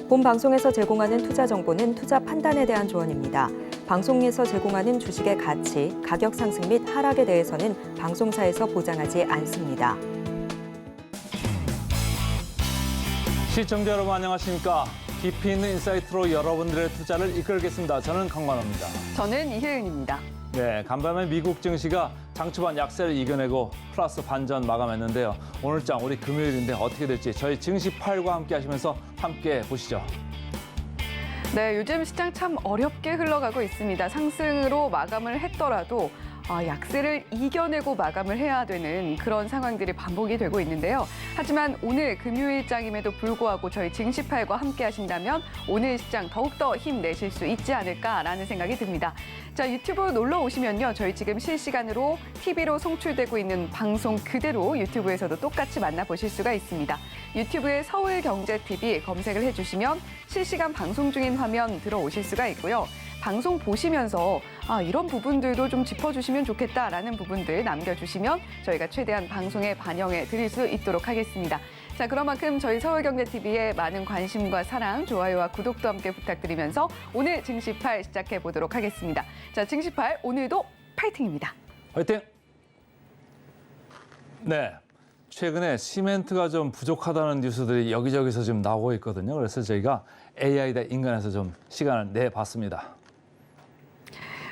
본 방송에서 제공하는 투자 정보는 투자 판단에 대한 조언입니다. 방송에서 제공하는 주식의 가치, 가격 상승 및 하락에 대해서는 방송사에서 보장하지 않습니다. 시청자 여러분 안녕하십니까? 깊이 있는 인사이트로 여러분들의 투자를 이끌겠습니다. 저는 강만호입니다. 저는 이혜은입니다. 네, 간밤에 미국 증시가 장 초반 약세를 이겨내고 플러스 반전 마감했는데요. 오늘장 우리 금요일인데 어떻게 될지 저희 증시팔과 함께 하시면서 함께 보시죠. 네, 요즘 시장 참 어렵게 흘러가고 있습니다. 상승으로 마감을 했더라도 약세를 이겨내고 마감을 해야 되는 그런 상황들이 반복이 되고 있는데요. 하지만 오늘 금요일장임에도 불구하고 저희 증시팔과 함께 하신다면 오늘 시장 더욱더 힘내실 수 있지 않을까라는 생각이 듭니다. 자, 유튜브 놀러 오시면요. 저희 지금 실시간으로 TV로 송출되고 있는 방송 그대로 유튜브에서도 똑같이 만나보실 수가 있습니다. 유튜브에 서울경제TV 검색을 해주시면 실시간 방송 중인 화면 들어오실 수가 있고요. 방송 보시면서 이런 부분들도 좀 짚어주시면 좋겠다라는 부분들 남겨주시면 저희가 최대한 방송에 반영해 드릴 수 있도록 하겠습니다. 자, 그런 만큼 저희 서울경제TV에 많은 관심과 사랑, 좋아요와 구독도 함께 부탁드리면서 오늘 증시팔 시작해 보도록 하겠습니다. 자, 증시팔 오늘도 파이팅입니다. 화이팅! 네, 최근에 시멘트가 좀 부족하다는 뉴스들이 여기저기서 지금 나오고 있거든요. 그래서 저희가 AI 대 인간에서 좀 시간을 내봤습니다.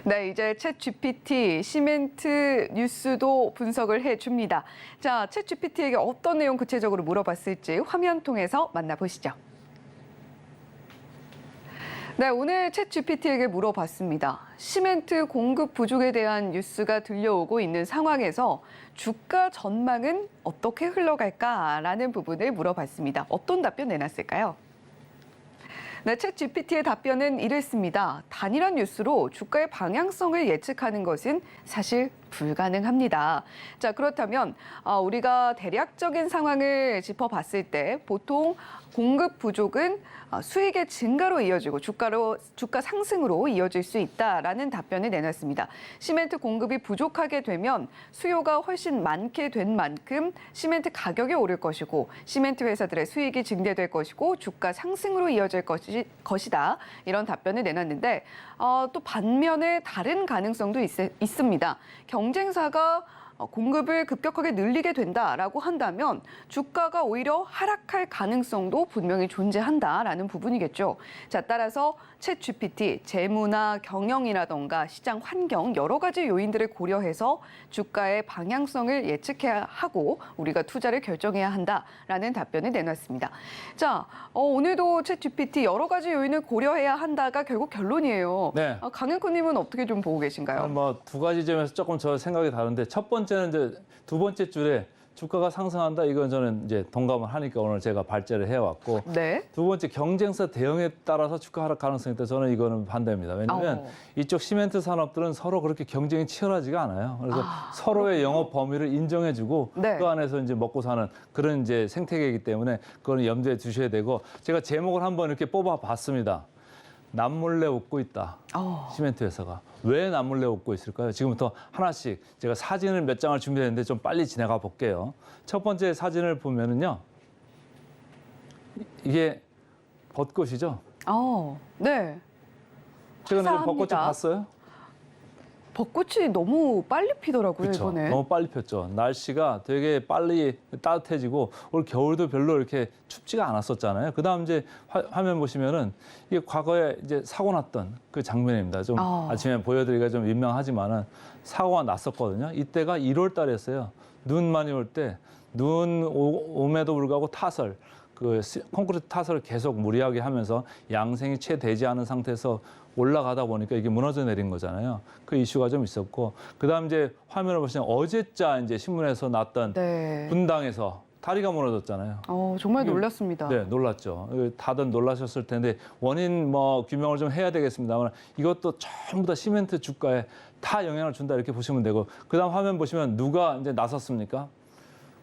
네, 이제 챗GPT 시멘트 뉴스도 분석을 해줍니다. 자, 챗GPT에게 어떤 내용 구체적으로 물어봤을지 화면 통해서 만나보시죠. 네, 오늘 챗GPT에게 물어봤습니다. 시멘트 공급 부족에 대한 뉴스가 들려오고 있는 상황에서 주가 전망은 어떻게 흘러갈까라는 부분을 물어봤습니다. 어떤 답변 내놨을까요? 네, 챗GPT의 답변은 이랬습니다. 단일한 뉴스로 주가의 방향성을 예측하는 것은 사실 불가능합니다. 자, 그렇다면 우리가 대략적인 상황을 짚어봤을 때 보통 공급 부족은 수익의 증가로 이어지고 주가 상승으로 이어질 수 있다라는 답변을 내놨습니다. 시멘트 공급이 부족하게 되면 수요가 훨씬 많게 된 만큼 시멘트 가격이 오를 것이고 시멘트 회사들의 수익이 증대될 것이고 주가 상승으로 이어질 것이다. 이런 답변을 내놨는데 또 반면에 다른 가능성도 있습니다. 경쟁사가 공급을 급격하게 늘리게 된다라고 한다면 주가가 오히려 하락할 가능성도 분명히 존재한다라는 부분이겠죠. 자, 따라서 챗GPT, 재무나 경영이라던가 시장 환경 여러 가지 요인들을 고려해서 주가의 방향성을 예측해야 하고 우리가 투자를 결정해야 한다라는 답변을 내놨습니다. 자, 오늘도 챗GPT 여러 가지 요인을 고려해야 한다가 결국 결론이에요. 네. 강현코님은 어떻게 좀 보고 계신가요? 뭐 두 가지 점에서 조금 저 생각이 다른데 첫 번째는 이제 두 번째 줄에 주가가 상승한다 이건 저는 이제 동감을 하니까 오늘 제가 발제를 해왔고 네. 두 번째 경쟁사 대응에 따라서 주가 하락 가능성이 있다 저는 이거는 반대입니다. 왜냐하면 이쪽 시멘트 산업들은 서로 그렇게 경쟁이 치열하지가 않아요. 그래서 서로의 영업 범위를 인정해주고 네. 그 안에서 이제 먹고 사는 그런 이제 생태계이기 때문에 그거는 염두에 두셔야 되고 제가 제목을 한번 이렇게 뽑아봤습니다. 남몰래 웃고 있다. 시멘트 회사가. 왜 남몰래 웃고 있을까요? 지금부터 하나씩 제가 사진을 몇 장을 준비했는데 좀 빨리 지나가 볼게요. 첫 번째 사진을 보면은요. 이게 벚꽃이죠? 네. 최근에 좀 벚꽃 좀 화사합니다. 봤어요? 벚꽃이 너무 빨리 피더라고요, 그렇죠. 이번에. 너무 빨리 폈죠. 날씨가 되게 빨리 따뜻해지고 올 겨울도 별로 이렇게 춥지가 않았었잖아요. 그다음 이제 화면 보시면은 이게 과거에 이제 사고 났던 그 장면입니다. 좀 아침에 보여드리기가 좀 민망하지만은 사고가 났었거든요. 이때가 1월 달이었어요. 눈 많이 올 때 눈 오에도 불구하고 타설 콘크리트 타설을 계속 무리하게 하면서 양생이 채 되지 않은 상태에서 올라가다 보니까 이게 무너져 내린 거잖아요. 그 이슈가 좀 있었고, 그다음 이제 화면을 보시면 어제자 이제 신문에서 났던 네. 분당에서 다리가 무너졌잖아요. 정말 놀랐습니다. 네, 놀랐죠. 다들 놀라셨을 텐데 원인 규명을 좀 해야 되겠습니다만 이것도 전부 다 시멘트 주가에 다 영향을 준다 이렇게 보시면 되고, 그다음 화면 보시면 누가 이제 나섰습니까?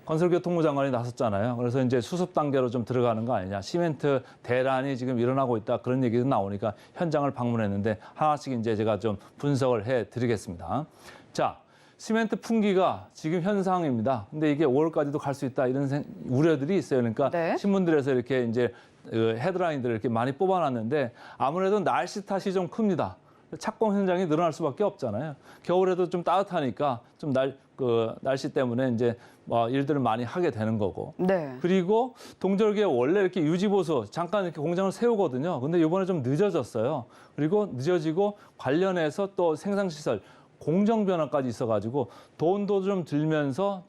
건설교통부 장관이 나섰잖아요. 그래서 이제 수습 단계로 좀 들어가는 거 아니냐. 시멘트 대란이 지금 일어나고 있다. 그런 얘기도 나오니까 현장을 방문했는데 하나씩 이제 제가 좀 분석을 해 드리겠습니다. 자, 시멘트 풍기가 지금 현상입니다. 근데 이게 5월까지도 갈 수 있다 이런 우려들이 있어요. 그러니까 네. 신문들에서 이렇게 이제 헤드라인들을 이렇게 많이 뽑아놨는데 아무래도 날씨 탓이 좀 큽니다. 착공 현장이 늘어날 수밖에 없잖아요. 겨울에도 좀 따뜻하니까 좀 날씨 때문에 이제 뭐 일들을 많이 하게 되는 거고. 네. 그리고 동절기에 원래 이렇게 유지보수 잠깐 이렇게 공장을 세우거든요. 근데 이번에 좀 늦어졌어요. 그리고 늦어지고 관련해서 또 생산시설 공정 변화까지 있어가지고 돈도 좀 들면서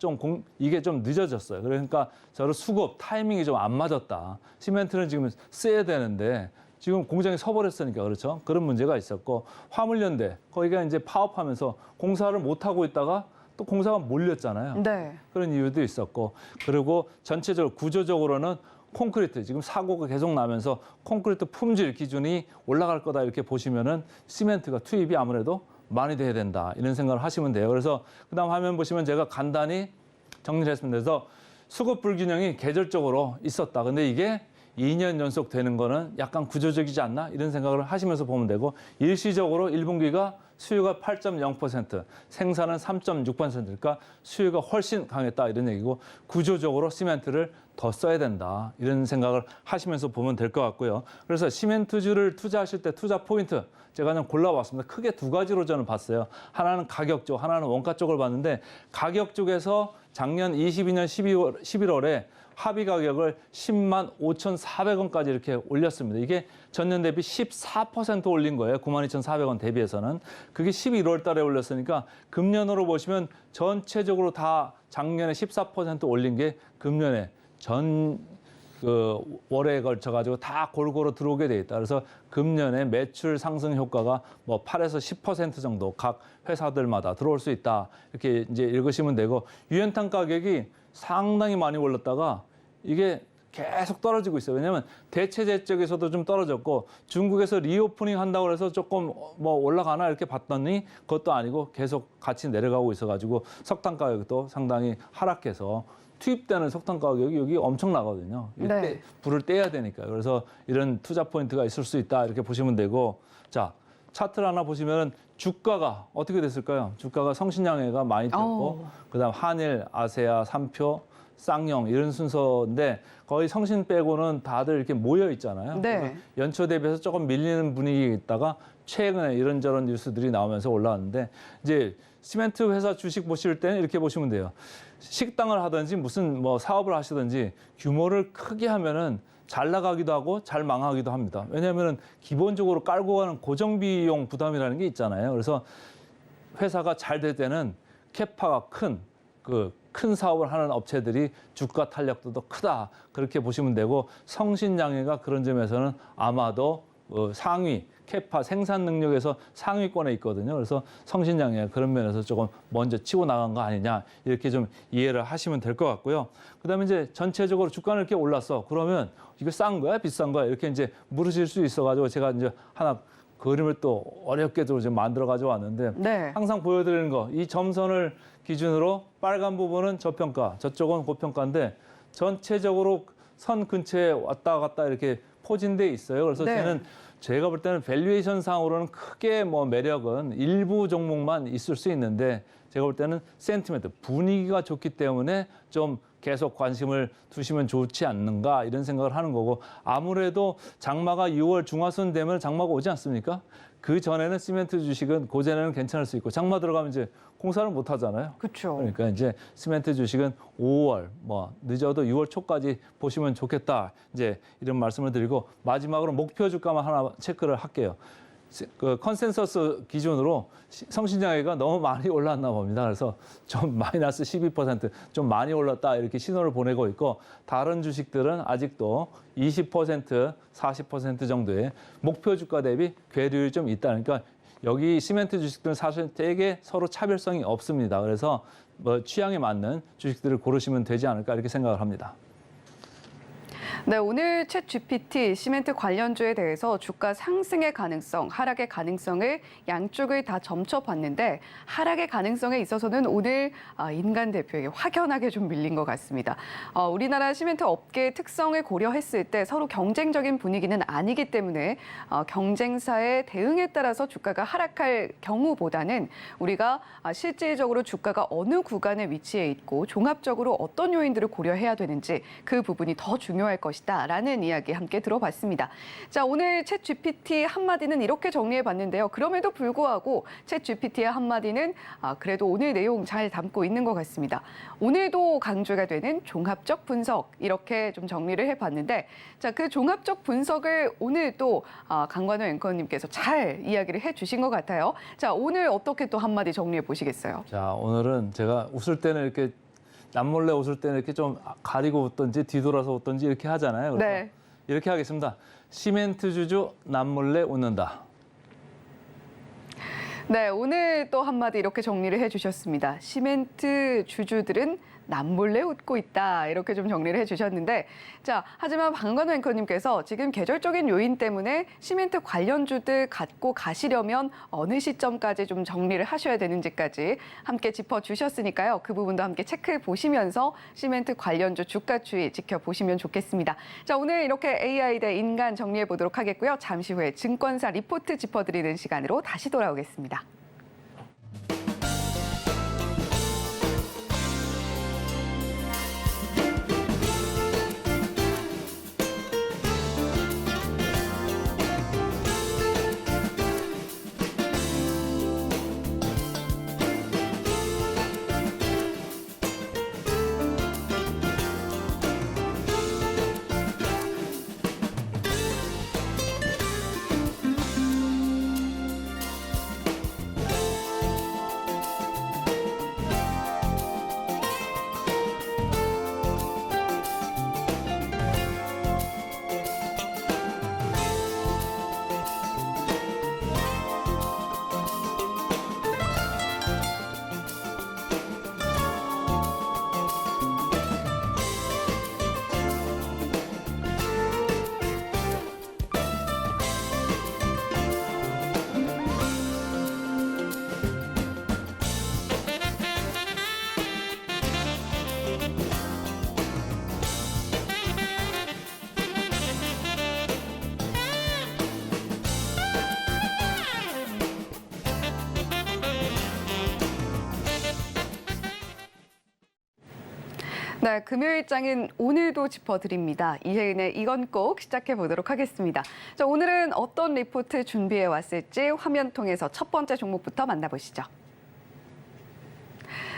이게 좀 늦어졌어요. 그러니까 저를 수급 타이밍이 좀 안 맞았다. 시멘트는 지금 써야 되는데 지금 공장이 서버렸으니까 그렇죠. 그런 문제가 있었고 화물연대 거기가 이제 파업하면서 공사를 못 하고 있다가 또 공사가 몰렸잖아요. 네. 그런 이유도 있었고 그리고 전체적으로 구조적으로는 콘크리트 지금 사고가 계속 나면서 콘크리트 품질 기준이 올라갈 거다 이렇게 보시면은 시멘트가 투입이 아무래도 많이 돼야 된다 이런 생각을 하시면 돼요. 그래서 그다음 화면 보시면 제가 간단히 정리를 했습니다. 그래서 수급 불균형이 계절적으로 있었다. 근데 이게 2년 연속 되는 거는 약간 구조적이지 않나 이런 생각을 하시면서 보면 되고 일시적으로 1분기가 수요가 8.0%, 생산은 3.6%, 그러니까 수요가 훨씬 강했다 이런 얘기고 구조적으로 시멘트를 더 써야 된다 이런 생각을 하시면서 보면 될 것 같고요. 그래서 시멘트주를 투자하실 때 투자 포인트 제가 그냥 골라봤습니다. 크게 두 가지로 저는 봤어요. 하나는 가격 쪽, 하나는 원가 쪽을 봤는데 가격 쪽에서 작년 22년 11월에 합의 가격을 10만 5,400원까지 이렇게 올렸습니다. 이게 전년 대비 14% 올린 거예요. 92,400원 대비해서는. 그게 11월 달에 올렸으니까 금년으로 보시면 전체적으로 다 작년에 14% 올린 게 금년에 월에 걸쳐가지고 다 골고루 들어오게 돼 있다. 그래서 금년에 매출 상승 효과가 뭐 8에서 10% 정도 각 회사들마다 들어올 수 있다. 이렇게 이제 읽으시면 되고 유연탄 가격이 상당히 많이 올랐다가 이게 계속 떨어지고 있어요. 왜냐하면 대체재 쪽에서도 좀 떨어졌고 중국에서 리오프닝 한다고 해서 조금 뭐 올라가나 이렇게 봤더니 그것도 아니고 계속 같이 내려가고 있어가지고 석탄 가격도 상당히 하락해서 투입되는 석탄 가격이 여기 엄청나거든요. 네. 불을 떼야 되니까. 그래서 이런 투자 포인트가 있을 수 있다 이렇게 보시면 되고 자 차트를 하나 보시면 주가가 어떻게 됐을까요? 주가가 성신양해가 많이 됐고 그다음 한일, 아세아, 삼표, 쌍용 이런 순서인데 거의 성신 빼고는 다들 이렇게 모여 있잖아요. 네. 그래서 연초 대비해서 조금 밀리는 분위기가 있다가 최근에 이런저런 뉴스들이 나오면서 올라왔는데 이제 시멘트 회사 주식 보실 때는 이렇게 보시면 돼요. 식당을 하든지 무슨 뭐 사업을 하시든지 규모를 크게 하면은 잘 나가기도 하고 잘 망하기도 합니다. 왜냐하면은 기본적으로 깔고 가는 고정비용 부담이라는 게 있잖아요. 그래서 회사가 잘 될 때는 캐파가 큰 사업을 하는 업체들이 주가 탄력도 더 크다. 그렇게 보시면 되고 성신양해가 그런 점에서는 아마도 상위 캐파 생산 능력에서 상위권에 있거든요. 그래서 성신양해가 그런 면에서 조금 먼저 치고 나간 거 아니냐 이렇게 좀 이해를 하시면 될 것 같고요. 그다음에 이제 전체적으로 주가는 이렇게 올랐어. 그러면 이거 싼 거야, 비싼 거야 이렇게 이제 물으실 수 있어가지고 제가 이제 하나 그림을 또 어렵게도 좀 만들어 가져왔는데 네. 항상 보여드리는 거 이 점선을 기준으로 빨간 부분은 저평가, 저쪽은 고평가인데 전체적으로 선 근처에 왔다 갔다 이렇게 포진돼 있어요. 그래서 네. 제가 볼 때는 밸류에이션 상으로는 크게 뭐 매력은 일부 종목만 있을 수 있는데 제가 볼 때는 센티멘트, 분위기가 좋기 때문에 좀 계속 관심을 두시면 좋지 않는가 이런 생각을 하는 거고 아무래도 장마가 6월 중하순 되면 장마가 오지 않습니까? 그 전에는 시멘트 주식은 고전에는 괜찮을 수 있고 장마 들어가면 이제 공사를 못 하잖아요. 그렇죠. 그러니까 이제 시멘트 주식은 5월 뭐 늦어도 6월 초까지 보시면 좋겠다. 이제 이런 말씀을 드리고 마지막으로 목표 주가만 하나 체크를 할게요. 그 컨센서스 기준으로 성신양해가 너무 많이 올랐나 봅니다. 그래서 좀 마이너스 12%, 좀 많이 올랐다 이렇게 신호를 보내고 있고 다른 주식들은 아직도 20%, 40% 정도의 목표 주가 대비 괴리율이 좀 있다. 그러니까 여기 시멘트 주식들은 사실 되게 서로 차별성이 없습니다. 그래서 뭐 취향에 맞는 주식들을 고르시면 되지 않을까 이렇게 생각을 합니다. 네, 오늘 챗 GPT 시멘트 관련주에 대해서 주가 상승의 가능성, 하락의 가능성을 양쪽을 다 점쳐봤는데 하락의 가능성에 있어서는 오늘 인간 대표에게 확연하게 좀 밀린 것 같습니다. 우리나라 시멘트 업계의 특성을 고려했을 때 서로 경쟁적인 분위기는 아니기 때문에 경쟁사의 대응에 따라서 주가가 하락할 경우보다는 우리가 실질적으로 주가가 어느 구간에 위치해 있고 종합적으로 어떤 요인들을 고려해야 되는지 그 부분이 더 중요할 것이다라는 이야기 함께 들어봤습니다. 자, 오늘 챗 GPT 한마디는 이렇게 정리해봤는데요. 그럼에도 불구하고 챗 GPT의 한마디는 그래도 오늘 내용 잘 담고 있는 것 같습니다. 오늘도 강조가 되는 종합적 분석 이렇게 좀 정리를 해봤는데 자, 그 종합적 분석을 오늘 또 강관우 앵커님께서 잘 이야기를 해주신 것 같아요. 자, 오늘 어떻게 또 한마디 정리해 보시겠어요? 자, 오늘은 제가 웃을 때는 이렇게 남몰래 웃을 때는 이렇게 좀 가리고 웃던지 뒤돌아서 웃던지 이렇게 하잖아요. 그래서 네. 이렇게 하겠습니다. 시멘트 주주 남몰래 웃는다. 네, 오늘 또 한마디 이렇게 정리를 해주셨습니다. 시멘트 주주들은 남몰래 웃고 있다. 이렇게 좀 정리를 해주셨는데 자, 하지만 강관우 앵커님께서 지금 계절적인 요인 때문에 시멘트 관련주들 갖고 가시려면 어느 시점까지 좀 정리를 하셔야 되는지까지 함께 짚어주셨으니까요. 그 부분도 함께 체크해 보시면서 시멘트 관련주 주가 추이 지켜보시면 좋겠습니다. 자, 오늘 이렇게 AI 대 인간 정리해 보도록 하겠고요. 잠시 후에 증권사 리포트 짚어드리는 시간으로 다시 돌아오겠습니다. 네, 금요일장은 오늘도 짚어드립니다. 이혜은의 이건 꼭 시작해 보도록 하겠습니다. 자, 오늘은 어떤 리포트 준비해 왔을지 화면 통해서 첫 번째 종목부터 만나보시죠.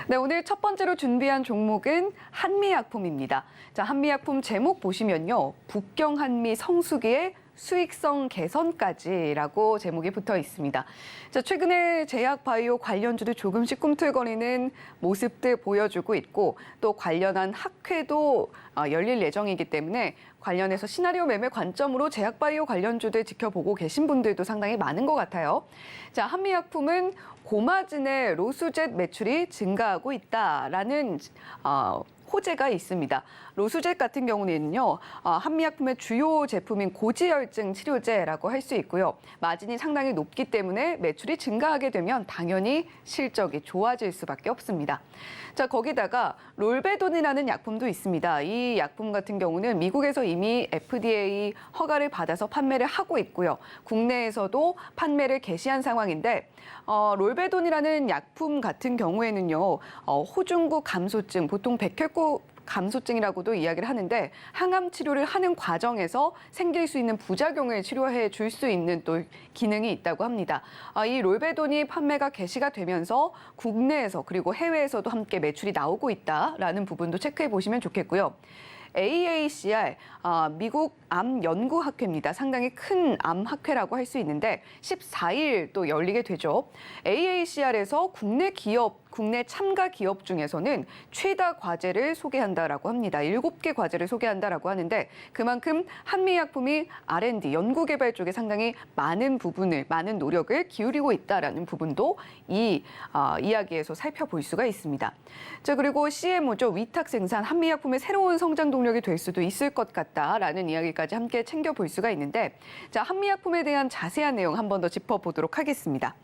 네, 오늘 첫 번째로 준비한 종목은 한미약품입니다. 자, 한미약품 제목 보시면요. 북경 한미 성수기의 수익성 개선까지라고 제목이 붙어 있습니다. 자, 최근에 제약 바이오 관련주도 조금씩 꿈틀거리는 모습들 보여주고 있고 또 관련한 학회도 열릴 예정이기 때문에 관련해서 시나리오 매매 관점으로 제약 바이오 관련주들 지켜보고 계신 분들도 상당히 많은 것 같아요. 자, 한미약품은 고마진의 로수젯 매출이 증가하고 있다라는 호재가 있습니다. 로수젯 같은 경우는요, 한미약품의 주요 제품인 고지혈증 치료제라고 할 수 있고요. 마진이 상당히 높기 때문에 매출이 증가하게 되면 당연히 실적이 좋아질 수밖에 없습니다. 자, 거기다가 롤베돈이라는 약품도 있습니다. 이 약품 같은 경우는 미국에서 이미 FDA 허가를 받아서 판매를 하고 있고요. 국내에서도 판매를 개시한 상황인데 롤베돈이라는 약품 같은 경우에는요, 호중구 감소증, 보통 백혈구 감소증이라고도 이야기를 하는데 항암 치료를 하는 과정에서 생길 수 있는 부작용을 치료해 줄 수 있는 또 기능이 있다고 합니다. 이 롤베돈이 판매가 개시가 되면서 국내에서 그리고 해외에서도 함께 매출이 나오고 있다라는 부분도 체크해 보시면 좋겠고요. AACR, 미국 암연구학회입니다. 상당히 큰 암학회라고 할 수 있는데 14일 또 열리게 되죠. AACR에서 국내 기업 국내 참가 기업 중에서는 최다 과제를 소개한다라고 합니다. 7개 과제를 소개한다라고 하는데 그만큼 한미약품이 R&D, 연구개발 쪽에 상당히 많은 노력을 기울이고 있다라는 부분도 이 이야기에서 살펴볼 수가 있습니다. 자, 그리고 CMO죠. 위탁 생산, 한미약품의 새로운 성장 동력이 될 수도 있을 것 같다라는 이야기까지 함께 챙겨볼 수가 있는데 자, 한미약품에 대한 자세한 내용 한 번 더 짚어보도록 하겠습니다.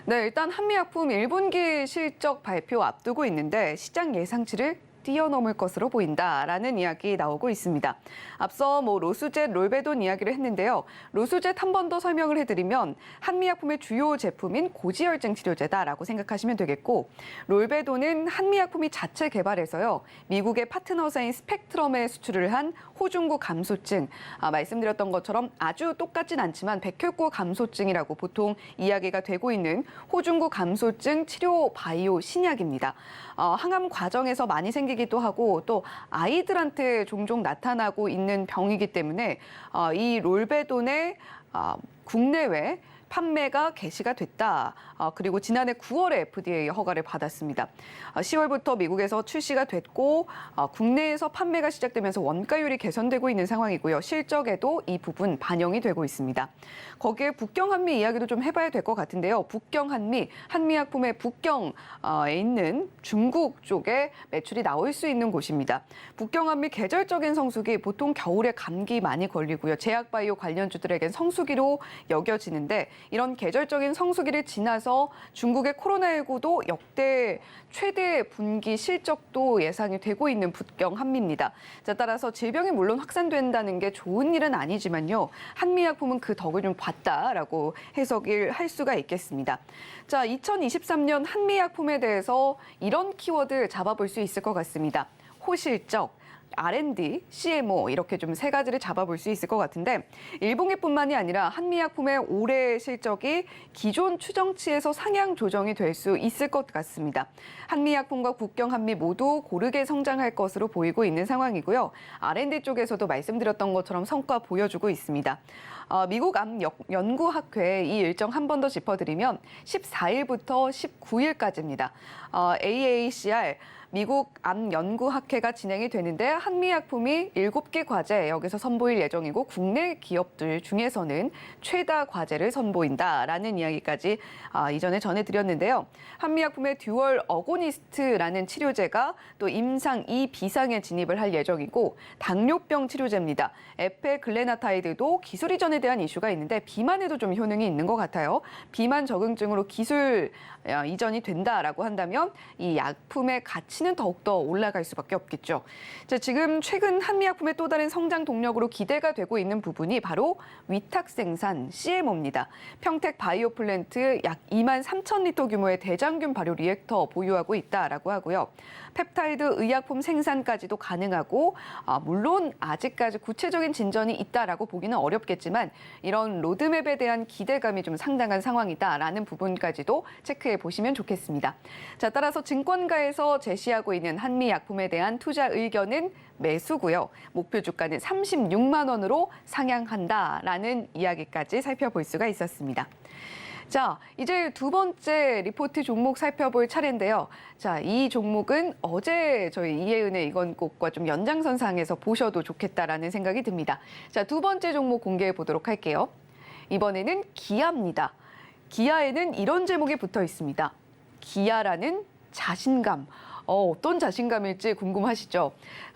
네, 일단 한미약품 1분기 실적 발표 앞두고 있는데 시장 예상치를 뛰어넘을 것으로 보인다라는 이야기 나오고 있습니다. 앞서 로수젯, 롤베돈 이야기를 했는데요. 로수젯 한 번 더 설명을 해드리면 한미약품의 주요 제품인 고지혈증 치료제다라고 생각하시면 되겠고 롤베돈은 한미약품이 자체 개발해서요. 미국의 파트너사인 스펙트럼에 수출을 한 호중구 감소증, 말씀드렸던 것처럼 아주 똑같진 않지만 백혈구 감소증이라고 보통 이야기가 되고 있는 호중구 감소증 치료 바이오 신약입니다. 항암 과정에서 많이 생기기도 하고 또 아이들한테 종종 나타나고 있는 병이기 때문에 이 롤베돈의 국내외 판매가 개시가 됐다. 그리고 지난해 9월에 FDA 허가를 받았습니다. 10월부터 미국에서 출시가 됐고 국내에서 판매가 시작되면서 원가율이 개선되고 있는 상황이고요. 실적에도 이 부분 반영이 되고 있습니다. 거기에 북경한미 이야기도 좀 해봐야 될 것 같은데요. 북경한미, 한미약품의 북경에 있는 중국 쪽에 매출이 나올 수 있는 곳입니다. 북경한미 계절적인 성수기 보통 겨울에 감기 많이 걸리고요. 제약바이오 관련주들에겐 성수기로 여겨지는데 이런 계절적인 성수기를 지나서 중국의 코로나19도 역대 최대 분기 실적도 예상이 되고 있는 북경한미입니다. 자, 따라서 질병이 물론 확산된다는 게 좋은 일은 아니지만요. 한미약품은 그 덕을 좀 봤다라고 해석을 할 수가 있겠습니다. 자, 2023년 한미약품에 대해서 이런 키워드 잡아볼 수 있을 것 같습니다. 호실적, R&D, CMO 이렇게 좀 세 가지를 잡아볼 수 있을 것 같은데 1분기뿐만이 아니라 한미약품의 올해 실적이 기존 추정치에서 상향 조정이 될 수 있을 것 같습니다. 한미약품과 국경한미 모두 고르게 성장할 것으로 보이고 있는 상황이고요. R&D 쪽에서도 말씀드렸던 것처럼 성과 보여주고 있습니다. 미국 암연구학회 이 일정 한 번 더 짚어드리면 14일부터 19일까지입니다. AACR 미국 암연구학회가 진행이 되는데 한미약품이 7개 과제 여기서 선보일 예정이고 국내 기업들 중에서는 최다 과제를 선보인다라는 이야기까지 이전에 전해드렸는데요. 한미약품의 듀얼 어고니스트라는 치료제가 또 임상 2비상에 진입을 할 예정이고 당뇨병 치료제입니다. 에페글레나타이드도 기술 이전에 대한 이슈가 있는데 비만에도 좀 효능이 있는 것 같아요. 비만 적응증으로 기술 이전이 된다라고 한다면 이 약품의 가치는 더욱더 올라갈 수밖에 없겠죠. 자, 지금 최근 한미약품의 또 다른 성장 동력으로 기대가 되고 있는 부분이 바로 위탁 생산 CMO입니다. 평택 바이오 플랜트 약 2만 3천 리터 규모의 대장균 발효 리액터 보유하고 있다라고 하고요. 펩타이드 의약품 생산까지도 가능하고 물론 아직까지 구체적인 진전이 있다라고 보기는 어렵겠지만 이런 로드맵에 대한 기대감이 좀 상당한 상황이다라는 부분까지도 체크해 보시면 좋겠습니다. 자, 따라서 증권가에서 제시하고 있는 한미약품에 대한 투자 의견은 매수고요. 목표 주가는 36만 원으로 상향한다라는 이야기까지 살펴볼 수가 있었습니다. 자, 이제 두 번째 리포트 종목 살펴볼 차례인데요. 자, 이 종목은 어제 저희 이혜은의 이건꽃과 좀 연장선상에서 보셔도 좋겠다라는 생각이 듭니다. 자, 두 번째 종목 공개해 보도록 할게요. 이번에는 기아입니다. 기아에는 이런 제목이 붙어 있습니다. 기아라는 자신감. 어떤 자신감일지 궁금하시죠?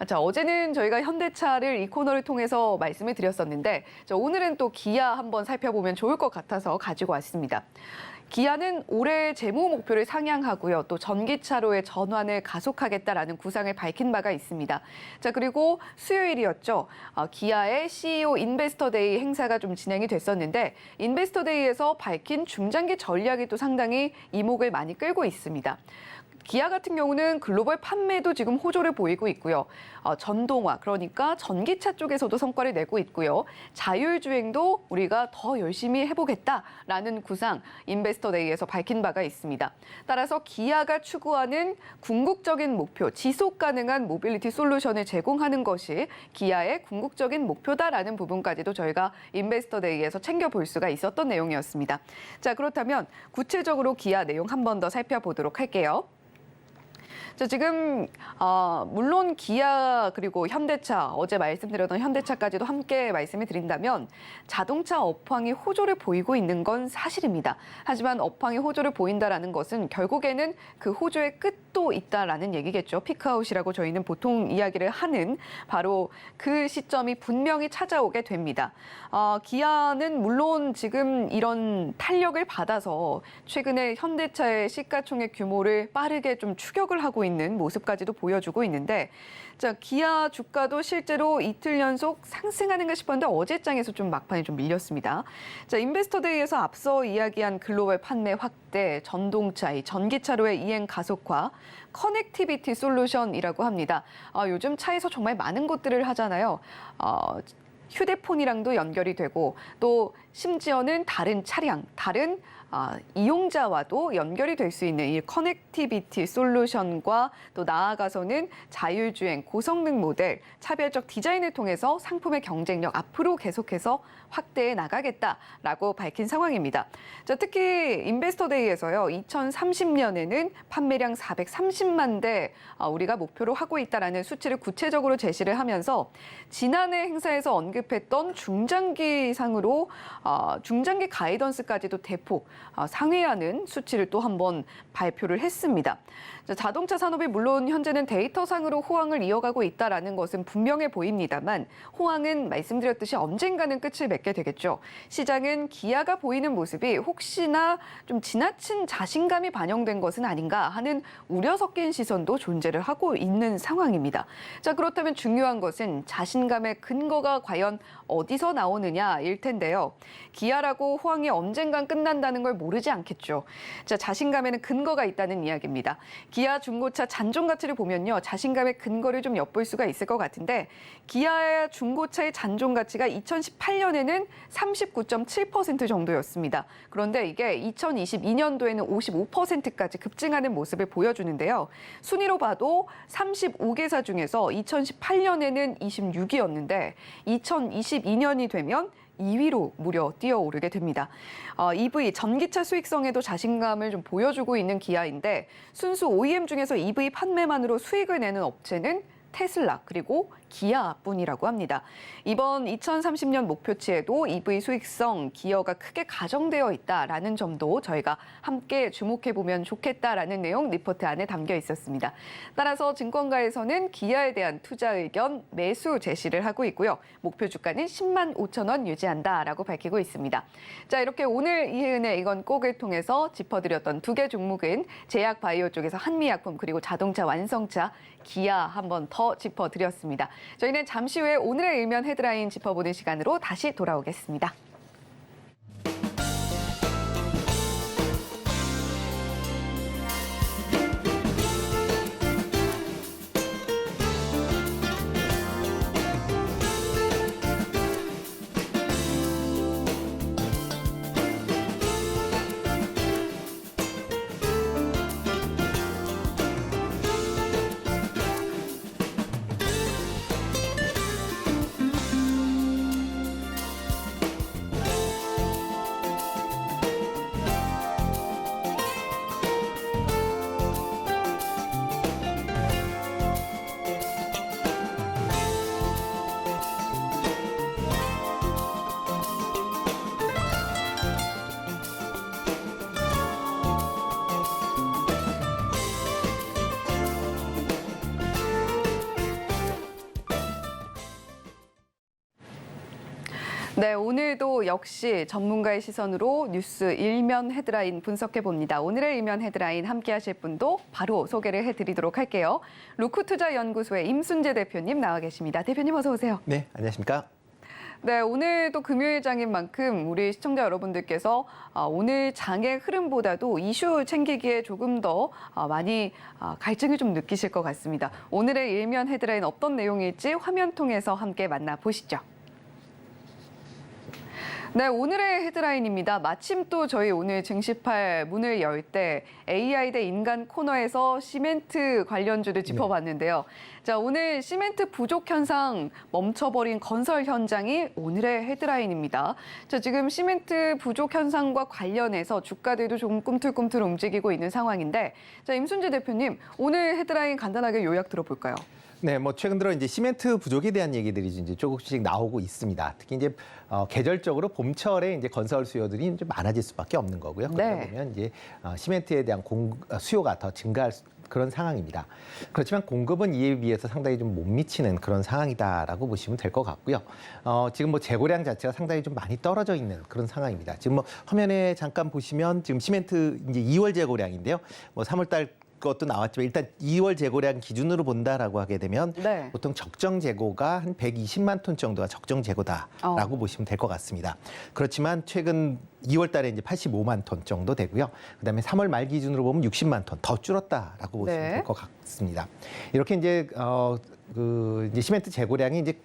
자, 어제는 저희가 현대차를 이 코너를 통해서 말씀을 드렸었는데 자, 오늘은 또 기아 한번 살펴보면 좋을 것 같아서 가지고 왔습니다. 기아는 올해 재무 목표를 상향하고요. 또 전기차로의 전환을 가속하겠다라는 구상을 밝힌 바가 있습니다. 자, 그리고 수요일이었죠. 기아의 CEO 인베스터데이 행사가 좀 진행이 됐었는데 인베스터데이에서 밝힌 중장기 전략이 또 상당히 이목을 많이 끌고 있습니다. 기아 같은 경우는 글로벌 판매도 지금 호조를 보이고 있고요. 전동화, 그러니까 전기차 쪽에서도 성과를 내고 있고요. 자율주행도 우리가 더 열심히 해보겠다라는 구상 인베스터데이에서 밝힌 바가 있습니다. 따라서 기아가 추구하는 궁극적인 목표, 지속 가능한 모빌리티 솔루션을 제공하는 것이 기아의 궁극적인 목표다라는 부분까지도 저희가 인베스터데이에서 챙겨볼 수가 있었던 내용이었습니다. 자, 그렇다면 구체적으로 기아 내용 한 번 더 살펴보도록 할게요. 자, 지금 물론 기아 그리고 현대차, 어제 말씀드렸던 현대차까지도 함께 말씀을 드린다면 자동차 업황이 호조를 보이고 있는 건 사실입니다. 하지만 업황이 호조를 보인다라는 것은 결국에는 그 호조의 끝도 있다라는 얘기겠죠. 피크아웃이라고 저희는 보통 이야기를 하는 바로 그 시점이 분명히 찾아오게 됩니다. 기아는 물론 지금 이런 탄력을 받아서 최근에 현대차의 시가총액 규모를 빠르게 좀 추격을 하고 있는 모습까지도 보여주고 있는데, 자, 기아 주가도 실제로 이틀 연속 상승하는가 싶었는데 어제장에서 좀 막판에 좀 밀렸습니다. 자, 인베스터데이에서 앞서 이야기한 글로벌 판매 확대, 전동차, 전기차로의 이행 가속화, 커넥티비티 솔루션이라고 합니다. 요즘 차에서 정말 많은 것들을 하잖아요. 휴대폰이랑도 연결이 되고 또 심지어는 다른 차량, 다른 이용자와도 연결이 될 수 있는 이 커넥티비티 솔루션과 또 나아가서는 자율주행, 고성능 모델, 차별적 디자인을 통해서 상품의 경쟁력 앞으로 계속해서 확대해 나가겠다라고 밝힌 상황입니다. 자, 특히 인베스터데이에서요, 2030년에는 판매량 430만 대 우리가 목표로 하고 있다라는 수치를 구체적으로 제시를 하면서 지난해 행사에서 언급했던 중장기상으로 중장기 가이던스까지도 대폭 상회하는 수치를 또 한번 발표를 했습니다. 자동차 산업이 물론 현재는 데이터상으로 호황을 이어가고 있다라는 것은 분명해 보입니다만 호황은 말씀드렸듯이 언젠가는 끝을 맺게 되겠죠. 시장은 기아가 보이는 모습이 혹시나 좀 지나친 자신감이 반영된 것은 아닌가 하는 우려 섞인 시선도 존재를 하고 있는 상황입니다. 자, 그렇다면 중요한 것은 자신감의 근거가 과연 어디서 나오느냐일 텐데요. 기아라고 호황이 언젠간 끝난다는 걸 모르지 않겠죠. 자, 자신감에는 근거가 있다는 이야기입니다. 기아 중고차 잔존 가치를 보면요, 자신감의 근거를 좀 엿볼 수가 있을 것 같은데 기아 중고차의 잔존 가치가 2018년에는 39.7% 정도였습니다. 그런데 이게 2022년도에는 55%까지 급증하는 모습을 보여주는데요. 순위로 봐도 35개사 중에서 2018년에는 26위였는데 2022년이 되면 2위로 무려 뛰어오르게 됩니다. EV, 전기차 수익성에도 자신감을 좀 보여주고 있는 기아인데 순수 OEM 중에서 EV 판매만으로 수익을 내는 업체는 테슬라 그리고 기아뿐이라고 합니다. 이번 2030년 목표치에도 EV 수익성 기여가 크게 가정되어 있다라는 점도 저희가 함께 주목해보면 좋겠다라는 내용 리포트 안에 담겨 있었습니다. 따라서 증권가에서는 기아에 대한 투자 의견 매수 제시를 하고 있고요. 목표 주가는 10만 5천 원 유지한다라고 밝히고 있습니다. 자, 이렇게 오늘 이혜은의 이건 꼭을 통해서 짚어드렸던 두 개 종목은 제약 바이오 쪽에서 한미약품 그리고 자동차 완성차 기아 한번 더 짚어드렸습니다. 저희는 잠시 후에 오늘의 일면 헤드라인 짚어보는 시간으로 다시 돌아오겠습니다. 네, 오늘도 역시 전문가의 시선으로 뉴스 일면 헤드라인 분석해 봅니다. 오늘의 일면 헤드라인 함께 하실 분도 바로 소개를 해드리도록 할게요. 루크투자연구소의 임순재 대표님 나와 계십니다. 대표님 어서 오세요. 네, 안녕하십니까? 네, 오늘도 금요일장인 만큼 우리 시청자 여러분들께서 오늘 장의 흐름보다도 이슈 챙기기에 조금 더 많이 갈증을 좀 느끼실 것 같습니다. 오늘의 일면 헤드라인 어떤 내용일지 화면 통해서 함께 만나보시죠. 네, 오늘의 헤드라인입니다. 마침 또 저희 오늘 증시팔 문을 열 때 AI 대 인간 코너에서 시멘트 관련주를 짚어봤는데요. 자, 오늘 시멘트 부족 현상 멈춰버린 건설 현장이 오늘의 헤드라인입니다. 자, 지금 시멘트 부족 현상과 관련해서 주가들도 조금 꿈틀꿈틀 움직이고 있는 상황인데, 자, 임순재 대표님, 오늘 헤드라인 간단하게 요약 들어볼까요? 네, 뭐 최근 들어 이제 시멘트 부족에 대한 얘기들이 이제 조금씩 나오고 있습니다. 특히 이제 계절적으로 봄철에 이제 건설 수요들이 이제 많아질 수밖에 없는 거고요. 그러다 네. 보면 이제 시멘트에 대한 수요가 더 증가할 그런 상황입니다. 그렇지만 공급은 이에 비해서 상당히 좀 못 미치는 그런 상황이다라고 보시면 될 것 같고요. 지금 뭐 재고량 자체가 상당히 좀 많이 떨어져 있는 그런 상황입니다. 지금 뭐 화면에 잠깐 보시면 지금 시멘트 이제 2월 재고량인데요. 뭐 3월 달 것도 나왔지만 일단 2월 재고량 기준으로 본다라고 하게 되면 네. 보통 적정 재고가 한 120만 톤 정도가 적정 재고다라고 보시면 될 것 같습니다. 그렇지만 최근 2월 달에 이제 85만 톤 정도 되고요. 그다음에 3월 말 기준으로 보면 60만 톤 더 줄었다라고 보시면 네. 될 것 같습니다. 이렇게 이제 이제 시멘트 재고량이 이제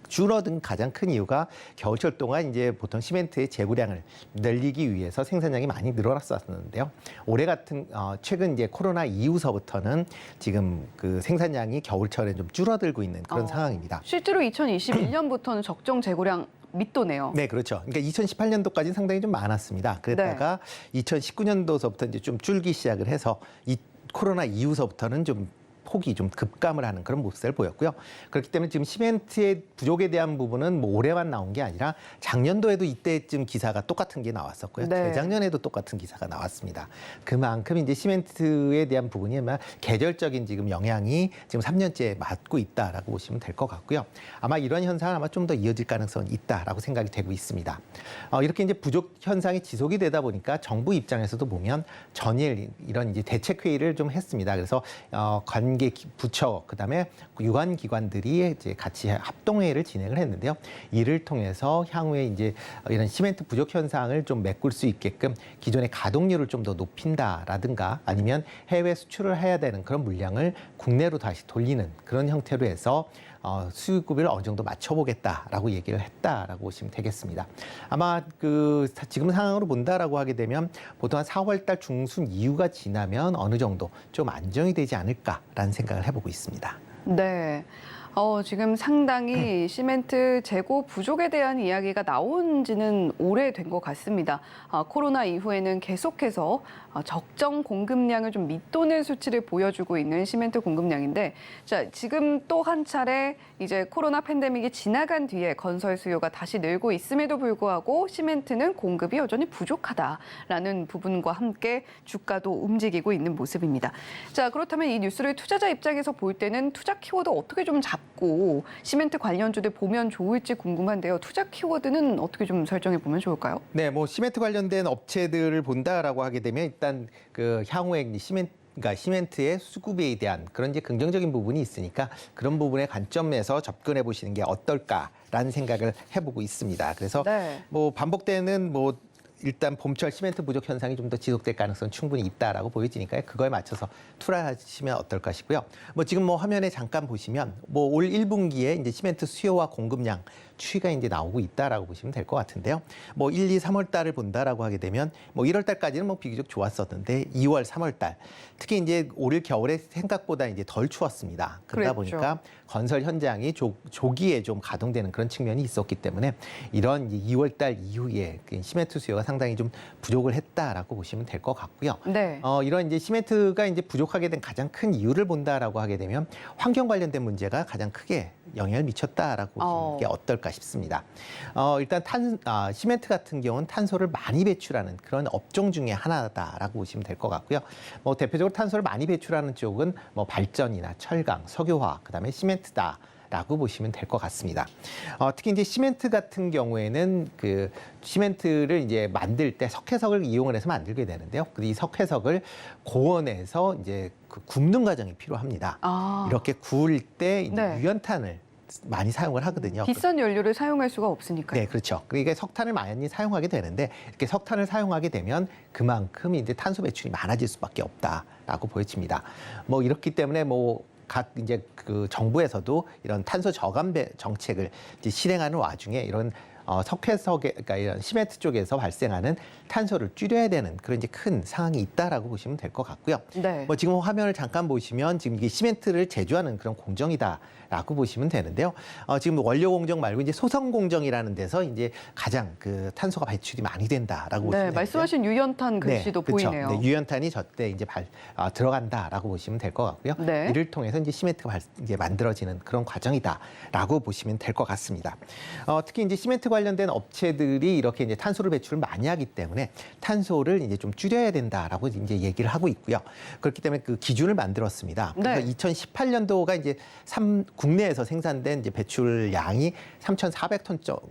줄어든 가장 큰 이유가 겨울철 동안 이제 보통 시멘트의 재고량을 늘리기 위해서 생산량이 많이 늘어났었는데요. 올해 같은 최근 이제 코로나 이후서부터는 지금 그 생산량이 겨울철에 좀 줄어들고 있는 그런 상황입니다. 실제로 2021년부터는 적정 재고량 밑도네요. 네, 그렇죠. 그러니까 2018년도까지는 상당히 좀 많았습니다. 그랬다가 2019년도서부터 이제 좀 줄기 시작을 해서 이 코로나 이후서부터는 좀 폭이 좀 급감을 하는 그런 모습을 보였고요. 그렇기 때문에 지금 시멘트의 부족에 대한 부분은 뭐 올해만 나온 게 아니라 작년도에도 이때쯤 기사가 똑같은 게 나왔었고요. 네. 재작년에도 똑같은 기사가 나왔습니다. 그만큼 이제 시멘트에 대한 부분이 아마 계절적인 지금 영향이 지금 3년째 맞고 있다라고 보시면 될 것 같고요. 아마 이런 현상은 아마 좀 더 이어질 가능성이 있다라고 생각이 되고 있습니다. 이렇게 이제 부족 현상이 지속이 되다 보니까 정부 입장에서도 보면 전일 이런 이제 대책 회의를 좀 했습니다. 그래서 관계 부처 그다음에 유관 기관들이 이제 같이 합동회의를 진행을 했는데요. 이를 통해서 향후에 이제 이런 시멘트 부족 현상을 좀 메꿀 수 있게끔 기존의 가동률을 좀 더 높인다라든가 아니면 해외 수출을 해야 되는 그런 물량을 국내로 다시 돌리는 그런 형태로 해서 수급을 어느 정도 맞춰보겠다라고 얘기를 했다라고 보시면 되겠습니다. 아마 지금 상황으로 본다라고 하게 되면 보통 한 4월 달 중순 이후가 지나면 어느 정도 좀 안정이 되지 않을까라는 생각을 해보고 있습니다. 네. 지금 상당히 시멘트 재고 부족에 대한 이야기가 나온 지는 오래된 것 같습니다. 코로나 이후에는 계속해서 적정 공급량을 좀 밑도는 수치를 보여주고 있는 시멘트 공급량인데, 자, 지금 또 한 차례 이제 코로나 팬데믹이 지나간 뒤에 건설 수요가 다시 늘고 있음에도 불구하고 시멘트는 공급이 여전히 부족하다라는 부분과 함께 주가도 움직이고 있는 모습입니다. 자, 그렇다면 이 뉴스를 투자자 입장에서 볼 때는 투자 키워드 어떻게 좀 잡고 시멘트 관련주들 보면 좋을지 궁금한데요. 투자 키워드는 어떻게 좀 설정해 보면 좋을까요? 네, 뭐 시멘트 관련된 업체들을 본다라고 하게 되면 일단 그 향후에 그러니까 시멘트의 수급에 대한 그런 이제 긍정적인 부분이 있으니까 그런 부분의 관점에서 접근해 보시는 게 어떨까라는 생각을 해보고 있습니다. 그래서 네. 뭐 반복되는 뭐 일단 봄철 시멘트 부족 현상이 좀 더 지속될 가능성은 충분히 있다라고 보여지니까요. 그거에 맞춰서 투자하시면 어떨까 싶고요. 뭐 지금 뭐 화면에 잠깐 보시면 뭐 올 1분기에 이제 시멘트 수요와 공급량 추이가 이제 나오고 있다라고 보시면 될 것 같은데요. 뭐 1, 2, 3월 달을 본다라고 하게 되면 뭐 1월 달까지는 뭐 비교적 좋았었는데 2월, 3월 달 특히 이제 올 겨울에 생각보다 이제 덜 추웠습니다. 그러다 그랬죠. 보니까 건설 현장이 조기에 좀 가동되는 그런 측면이 있었기 때문에 이런 2월 달 이후에 시멘트 수요가 상당히 좀 부족을 했다라고 보시면 될 것 같고요. 네. 이런 이제 시멘트가 이제 부족하게 된 가장 큰 이유를 본다라고 하게 되면 환경 관련된 문제가 가장 크게 영향을 미쳤다라고 보시는 게 어떨까 싶습니다. 일단 시멘트 같은 경우는 탄소를 많이 배출하는 그런 업종 중에 하나다라고 보시면 될 것 같고요. 뭐 대표적으로 탄소를 많이 배출하는 쪽은 뭐 발전이나 철강, 석유화, 그다음에 시멘트다라고 보시면 될 것 같습니다. 특히 이제 시멘트 같은 경우에는 그 시멘트를 이제 만들 때 석회석을 이용을 해서 만들게 되는데요. 이 석회석을 고온에서 이제 그 굽는 과정이 필요합니다. 이렇게 구울 때 이제 네. 유연탄을 많이 사용을 하거든요. 비싼 연료를 사용할 수가 없으니까요. 네, 그렇죠. 그러니까 석탄을 많이 사용하게 되는데 이렇게 석탄을 사용하게 되면 그만큼 이제 탄소 배출이 많아질 수밖에 없다라고 보여집니다. 뭐 이렇기 때문에 뭐 각 이제 그 정부에서도 이런 탄소 저감 정책을 이제 실행하는 와중에 이런 석회석에 그러니까 이런 시멘트 쪽에서 발생하는 탄소를 줄여야 되는 그런 이제 큰 상황이 있다라고 보시면 될 것 같고요. 네. 뭐 지금 화면을 잠깐 보시면 지금 이게 시멘트를 제조하는 그런 공정이다라고 보시면 되는데요. 지금 원료 공정 말고 이제 소성 공정이라는 데서 이제 가장 그 탄소가 배출이 많이 된다라고 보시면 네, 되는데요. 말씀하신 유연탄 글씨도 그렇죠. 보이네요. 네, 유연탄이 저때 이제 들어간다라고 보시면 될 것 같고요. 네. 이를 통해서 이제 시멘트가 이제 만들어지는 그런 과정이다라고 보시면 될 것 같습니다. 특히 이제 시멘트 관련된 업체들이 이렇게 이제 탄소를 배출을 많이 하기 때문에 탄소를 이제 좀 줄여야 된다라고 이제 얘기를 하고 있고요. 그렇기 때문에 그 기준을 만들었습니다. 그래서 네. 2018년도가 이제 국내에서 생산된 이제 배출량이 3,400톤 정도.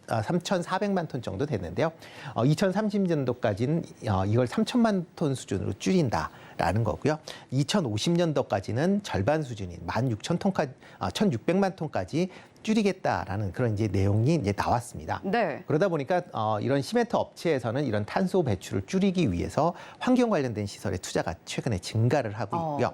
3,400만 톤 정도 됐는데요. 2030년도까지는 이걸 3,000만 톤 수준으로 줄인다라는 거고요. 2050년도까지는 절반 수준인 16,000톤까지, 1,600만 톤까지 줄이겠다라는 그런 이제 내용이 이제 나왔습니다. 네. 그러다 보니까 이런 시멘트 업체에서는 이런 탄소 배출을 줄이기 위해서 환경 관련된 시설의 투자가 최근에 증가를 하고 있고요.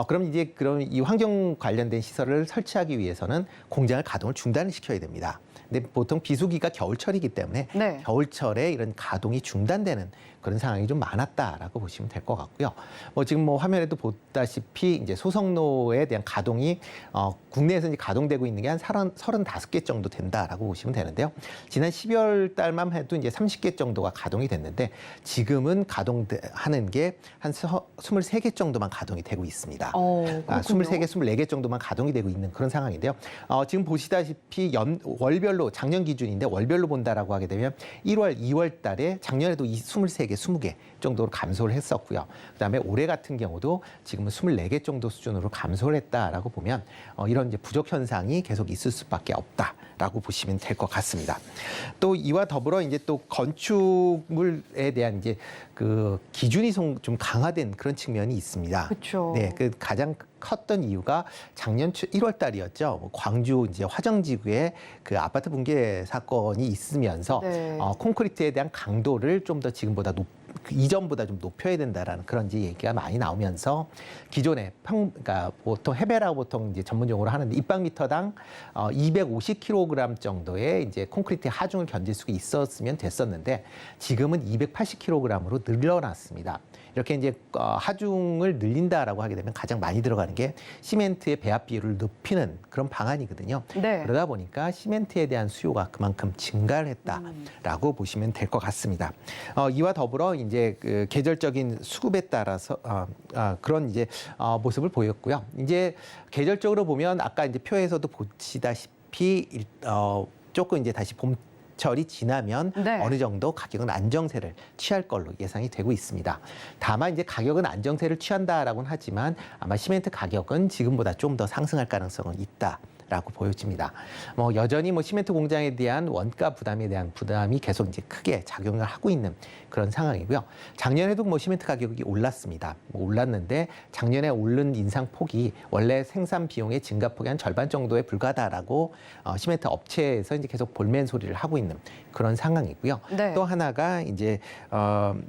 그럼 이 환경 관련된 시설을 설치하기 위해서는 공장을 가동을 중단을 시켜야 됩니다. 근데 보통 비수기가 겨울철이기 때문에 네. 겨울철에 이런 가동이 중단되는 그런 상황이 좀 많았다라고 보시면 될 것 같고요. 뭐 지금 뭐 화면에도 보다시피 이제 소성로에 대한 가동이 국내에서 이제 가동되고 있는 게 한 35개 정도 된다라고 보시면 되는데요. 지난 12월 달만 해도 이제 30개 정도가 가동이 됐는데 지금은 가동하는 게 한 23개 정도만 가동이 되고 있습니다. 23개, 24개 정도만 가동이 되고 있는 그런 상황인데요. 지금 보시다시피 월별로 작년 기준인데 월별로 본다라고 하게 되면 1월, 2월 달에 작년에도 23개, 20개 정도로 감소를 했었고요. 그다음에 올해 같은 경우도 지금은 24개 정도 수준으로 감소를 했다라고 보면 이런 이제 부족 현상이 계속 있을 수밖에 없다라고 보시면 될 것 같습니다. 또 이와 더불어 이제 또 건축물에 대한 이제 그 기준이 좀 강화된 그런 측면이 있습니다. 그렇죠. 네, 그 가장 컸던 이유가 작년 1월 달이었죠. 광주 이제 화정지구에 그 아파트 붕괴 사건이 있으면서 네. 콘크리트에 대한 강도를 좀 더 지금보다 이전보다 좀 높여야 된다라는 그런 이제 얘기가 많이 나오면서 기존에 그러니까 보통 해배라고 보통 이제 전문용어로 하는데 입방미터당 250kg 정도의 이제 콘크리트 하중을 견딜 수 있었으면 됐었는데 지금은 280kg으로 늘어났습니다. 이렇게 이제 하중을 늘린다라고 하게 되면 가장 많이 들어가는 게 시멘트의 배합 비율을 높이는 그런 방안이거든요. 네. 그러다 보니까 시멘트에 대한 수요가 그만큼 증가를 했다라고 보시면 될 것 같습니다. 이와 더불어 이제 그 계절적인 수급에 따라서 그런 이제 모습을 보였고요. 이제 계절적으로 보면 아까 이제 표에서도 보시다시피 조금 이제 다시 봄철이 지나면 네. 어느 정도 가격은 안정세를 취할 걸로 예상이 되고 있습니다. 다만 이제 가격은 안정세를 취한다라고는 하지만 아마 시멘트 가격은 지금보다 좀 더 상승할 가능성은 있다라고 보여집니다. 뭐 여전히 뭐 시멘트 공장에 대한 원가 부담에 대한 부담이 계속 이제 크게 작용을 하고 있는 그런 상황이고요. 작년에도 뭐 시멘트 가격이 올랐습니다. 뭐 올랐는데 작년에 오른 인상 폭이 원래 생산 비용의 증가 폭이 한 절반 정도에 불과하다라고 시멘트 업체에서 이제 계속 볼멘 소리를 하고 있는 그런 상황이고요. 네. 또 하나가 이제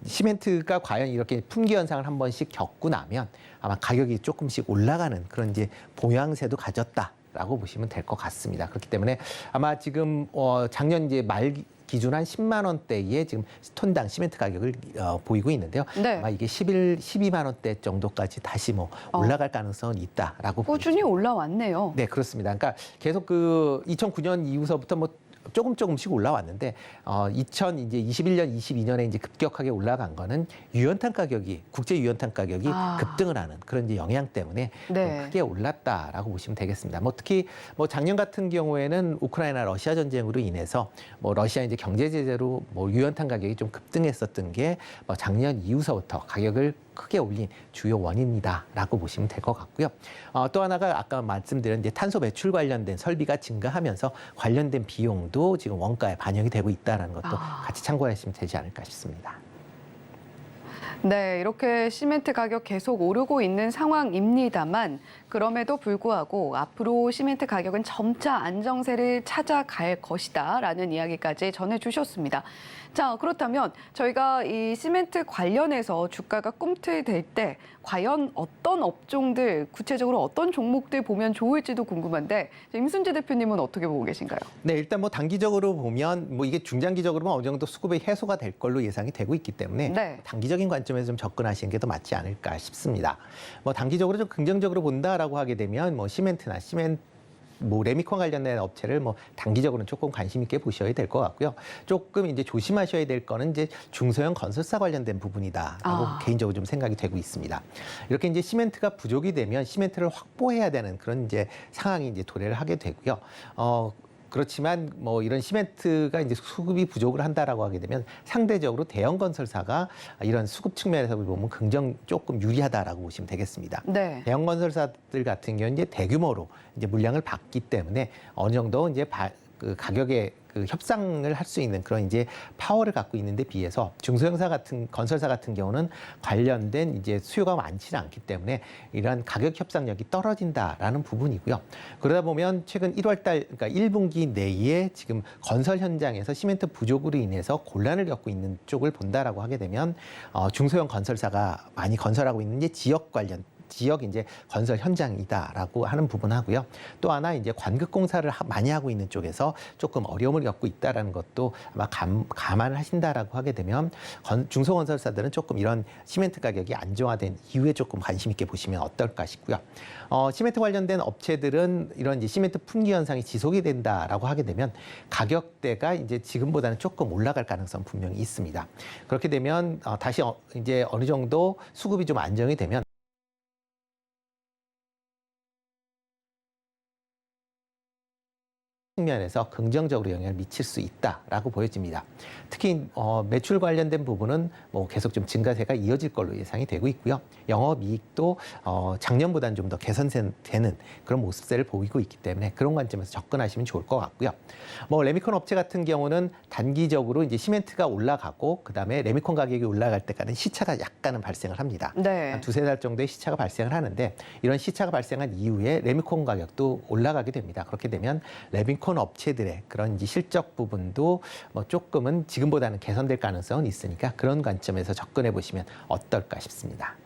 시멘트가 과연 이렇게 품귀 현상을 한 번씩 겪고 나면 아마 가격이 조금씩 올라가는 그런 이제 보양새도 가졌다라고 보시면 될 것 같습니다. 그렇기 때문에 아마 지금 작년 이제 말 기준 한 10만 원대의 지금 톤당 시멘트 가격을 보이고 있는데요. 네. 아마 이게 12만 원대 정도까지 다시 뭐 올라갈 가능성은 있다라고 꾸준히 올라왔네요. 네, 그렇습니다. 그러니까 계속 그 2009년 이후서부터 뭐 조금씩 올라왔는데 2021년, 22년에 이제 급격하게 올라간 거는 유연탄 가격이 국제 유연탄 가격이 급등을 하는 그런 이제 영향 때문에 네. 좀 크게 올랐다라고 보시면 되겠습니다. 뭐 특히 뭐 작년 같은 경우에는 우크라이나 러시아 전쟁으로 인해서 뭐 러시아 이제 경제 제재로 뭐 유연탄 가격이 좀 급등했었던 게 뭐 작년 이후서부터 가격을 크게 올린 주요 원인이다라고 보시면 될 것 같고요. 또 하나가 아까 말씀드린 이제 탄소 배출 관련된 설비가 증가하면서 관련된 비용도 지금 원가에 반영이 되고 있다는 것도 같이 참고하시면 되지 않을까 싶습니다. 네, 이렇게 시멘트 가격 계속 오르고 있는 상황입니다만 그럼에도 불구하고 앞으로 시멘트 가격은 점차 안정세를 찾아갈 것이다라는 이야기까지 전해주셨습니다. 자, 그렇다면 저희가 이 시멘트 관련해서 주가가 꿈틀댈 때 과연 어떤 업종들, 구체적으로 어떤 종목들 보면 좋을지도 궁금한데 임순재 대표님은 어떻게 보고 계신가요? 네, 일단 뭐 단기적으로 보면 뭐 이게 중장기적으로는 어느 정도 수급이 해소가 될 걸로 예상이 되고 있기 때문에 네. 단기적인 관점에서 좀 접근하시는 게 더 맞지 않을까 싶습니다. 뭐 단기적으로 좀 긍정적으로 본다라고 하게 되면 뭐 시멘트나 뭐 레미콘 관련된 업체를 뭐 단기적으로는 조금 관심 있게 보셔야 될 것 같고요. 조금 이제 조심하셔야 될 거는 이제 중소형 건설사 관련된 부분이다라고 개인적으로 좀 생각이 되고 있습니다. 이렇게 이제 시멘트가 부족이 되면 시멘트를 확보해야 되는 그런 이제 상황이 이제 도래를 하게 되고요. 그렇지만 뭐 이런 시멘트가 이제 수급이 부족을 한다라고 하게 되면 상대적으로 대형 건설사가 이런 수급 측면에서 보면 조금 유리하다라고 보시면 되겠습니다. 네. 대형 건설사들 같은 경우는 이제 대규모로 이제 물량을 받기 때문에 어느 정도 이제 그 가격에 그 협상을 할 수 있는 그런 이제 파워를 갖고 있는데 비해서 중소형사 같은 건설사 같은 경우는 관련된 이제 수요가 많지는 않기 때문에 이러한 가격 협상력이 떨어진다라는 부분이고요. 그러다 보면 최근 1월달 그러니까 1분기 내에 지금 건설 현장에서 시멘트 부족으로 인해서 곤란을 겪고 있는 쪽을 본다라고 하게 되면 중소형 건설사가 많이 건설하고 있는 이제 지역 이제 건설 현장이다라고 하는 부분하고요. 또 하나 이제 관급 공사를 많이 하고 있는 쪽에서 조금 어려움을 겪고 있다라는 것도 아마 감안을 하신다라고 하게 되면 중소건설사들은 조금 이런 시멘트 가격이 안정화된 이후에 조금 관심 있게 보시면 어떨까 싶고요. 시멘트 관련된 업체들은 이런 이제 시멘트 품귀 현상이 지속이 된다라고 하게 되면 가격대가 이제 지금보다는 조금 올라갈 가능성 분명히 있습니다. 그렇게 되면 다시 이제 어느 정도 수급이 좀 안정이 되면 측면에서 긍정적으로 영향을 미칠 수 있다라고 보여집니다. 특히 매출 관련된 부분은 뭐 계속 좀 증가세가 이어질 걸로 예상이 되고 있고요. 영업이익도 작년보다는 좀 더 개선되는 그런 모습세를 보이고 있기 때문에 그런 관점에서 접근하시면 좋을 것 같고요. 뭐 레미콘 업체 같은 경우는 단기적으로 이제 시멘트가 올라가고 그다음에 레미콘 가격이 올라갈 때까지는 시차가 약간은 발생을 합니다. 네. 한 두세 달 정도의 시차가 발생을 하는데 이런 시차가 발생한 이후에 레미콘 가격도 올라가게 됩니다. 그렇게 되면 레미콘 업체들의 그런 이제 실적 부분도 뭐 조금은 지금보다는 개선될 가능성은 있으니까 그런 관점에서 접근해 보시면 어떨까 싶습니다.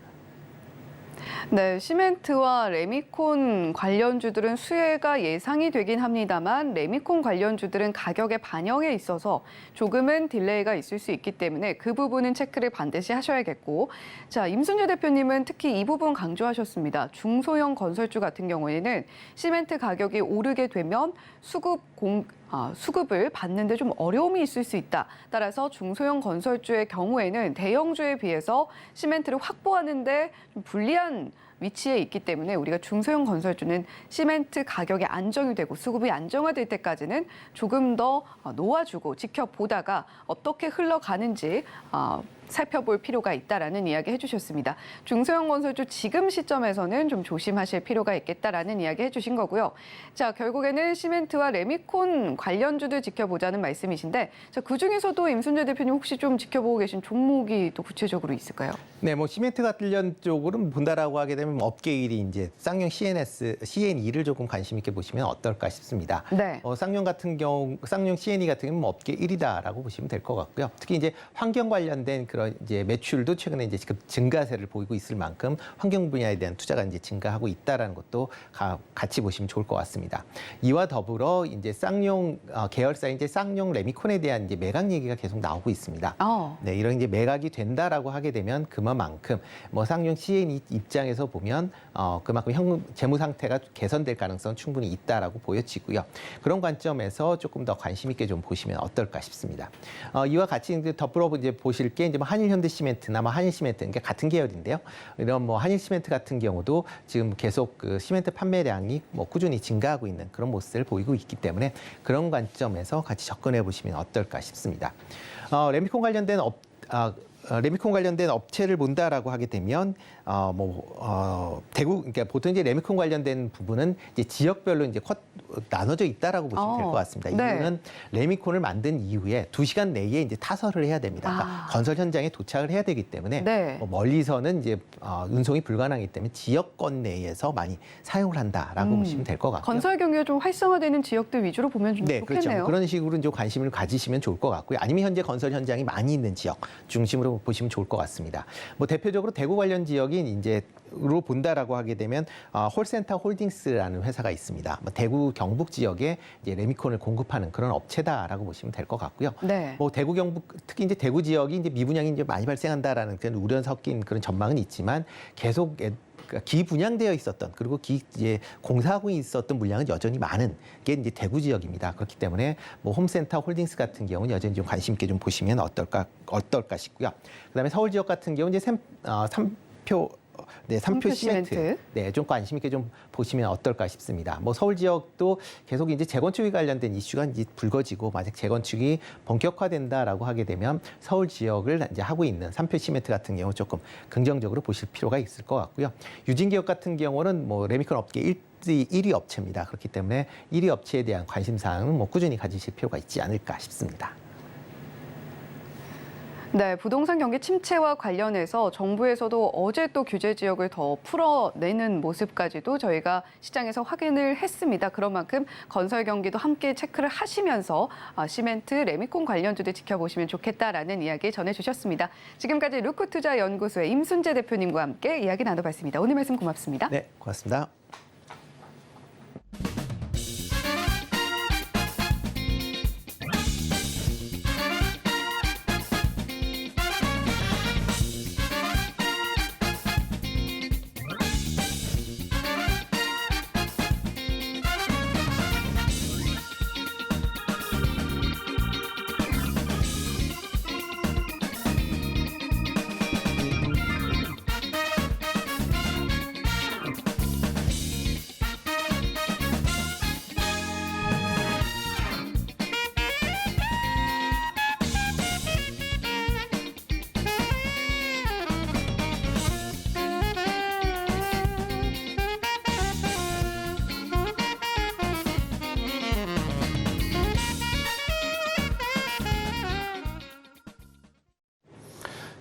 네, 시멘트와 레미콘 관련주들은 수혜가 예상이 되긴 합니다만 레미콘 관련주들은 가격의 반영에 있어서 조금은 딜레이가 있을 수 있기 때문에 그 부분은 체크를 반드시 하셔야겠고, 자, 임순재 대표님은 특히 이 부분 강조하셨습니다. 중소형 건설주 같은 경우에는 시멘트 가격이 오르게 되면 수급을 받는데 좀 어려움이 있을 수 있다. 따라서 중소형 건설주의 경우에는 대형주에 비해서 시멘트를 확보하는데 좀 불리한 위치에 있기 때문에 우리가 중소형 건설주는 시멘트 가격이 안정이 되고 수급이 안정화될 때까지는 조금 더 놓아주고 지켜보다가 어떻게 흘러가는지 살펴볼 필요가 있다라는 이야기 해주셨습니다. 중소형 건설주 지금 시점에서는 좀 조심하실 필요가 있겠다라는 이야기 해주신 거고요. 자, 결국에는 시멘트와 레미콘 관련주들 지켜보자는 말씀이신데, 자, 그중에서도 임순재 대표님 혹시 좀 지켜보고 계신 종목이 또 구체적으로 있을까요? 네, 뭐 시멘트 관련 쪽으로 본다라고 하게 되면 업계 1위 이제 쌍용 CNE를 조금 관심 있게 보시면 어떨까 싶습니다. 네. 쌍용 CNE 같은 경우는 뭐 업계 1위다라고 보시면 될 것 같고요. 특히 이제 환경 관련된 그런 이제 매출도 최근에 이제 지금 증가세를 보이고 있을 만큼 환경 분야에 대한 투자가 이제 증가하고 있다라는 것도 같이 보시면 좋을 것 같습니다. 이와 더불어 이제 쌍용 계열사 이제 쌍용 레미콘에 대한 이제 매각 얘기가 계속 나오고 있습니다. 네, 이런 이제 매각이 된다라고 하게 되면 그만큼 뭐 쌍용 CNE 입장에서 보면 그만큼 재무 상태가 개선될 가능성은 충분히 있다라고 보여지고요. 그런 관점에서 조금 더 관심 있게 좀 보시면 어떨까 싶습니다. 이와 같이 이제 더불어 이제 보실 게 이제 뭐 한일현대시멘트나 뭐 한일시멘트 이게 같은 계열인데요. 이런 뭐 한일시멘트 같은 경우도 지금 계속 그 시멘트 판매량이 뭐 꾸준히 증가하고 있는 그런 모습을 보이고 있기 때문에 그런 관점에서 같이 접근해 보시면 어떨까 싶습니다. 레미콘 관련된 레미콘 관련된 업체를 본다라고 하게 되면 대구 그러니까 보통 이제 레미콘 관련된 부분은 이제 지역별로 이제 나눠져 있다라고 보시면 될 것 같습니다. 네. 이유는 레미콘을 만든 이후에 2시간 내에 이제 타설을 해야 됩니다. 그러니까 건설 현장에 도착을 해야 되기 때문에 네. 멀리서는 이제 운송이 불가능하기 때문에 지역권 내에서 많이 사용을 한다라고 보시면 될 것 같고요. 건설 경기가 좀 활성화되는 지역들 위주로 보면 좀 네, 좋겠네요. 그렇죠. 그런 식으로 좀 관심을 가지시면 좋을 것 같고요. 아니면 현재 건설 현장이 많이 있는 지역 중심으로 보시면 좋을 것 같습니다. 대표적으로 대구 관련 지역인 이제로 본다라고 하게 되면 홀센터 홀딩스라는 회사가 있습니다. 대구 경북 지역에 이제 레미콘을 공급하는 그런 업체다라고 보시면 될 것 같고요. 네. 대구 경북 특히 이제 대구 지역이 이제 미분양이 이제 많이 발생한다라는 그런 우려 섞인 그런 전망은 있지만 계속 기분양되어 있었던 그리고 이제 공사하고 있었던 물량은 여전히 많은 게 이제 대구 지역입니다. 그렇기 때문에 홈센터 홀딩스 같은 경우는 여전히 좀 관심 있게 좀 보시면 어떨까 싶고요. 그다음에 서울 지역 같은 경우는 이제 삼표 시멘트. 네, 좀 관심 있게 좀 보시면 어떨까 싶습니다. 서울 지역도 계속 이제 재건축에 관련된 이슈가 이제 불거지고 만약 재건축이 본격화된다라고 하게 되면 서울 지역을 이제 하고 있는 삼표 시멘트 같은 경우 조금 긍정적으로 보실 필요가 있을 것 같고요. 유진기업 같은 경우는 레미콘 업계 1위 업체입니다. 그렇기 때문에 1위 업체에 대한 관심사항은 꾸준히 가지실 필요가 있지 않을까 싶습니다. 네, 부동산 경기 침체와 관련해서 정부에서도 어제 또 규제 지역을 더 풀어내는 모습까지도 저희가 시장에서 확인을 했습니다. 그런 만큼 건설 경기도 함께 체크를 하시면서 시멘트, 레미콘 관련주들 지켜보시면 좋겠다라는 이야기 전해주셨습니다. 지금까지 루크투자연구소의 임순재 대표님과 함께 이야기 나눠봤습니다. 오늘 말씀 고맙습니다. 네, 고맙습니다.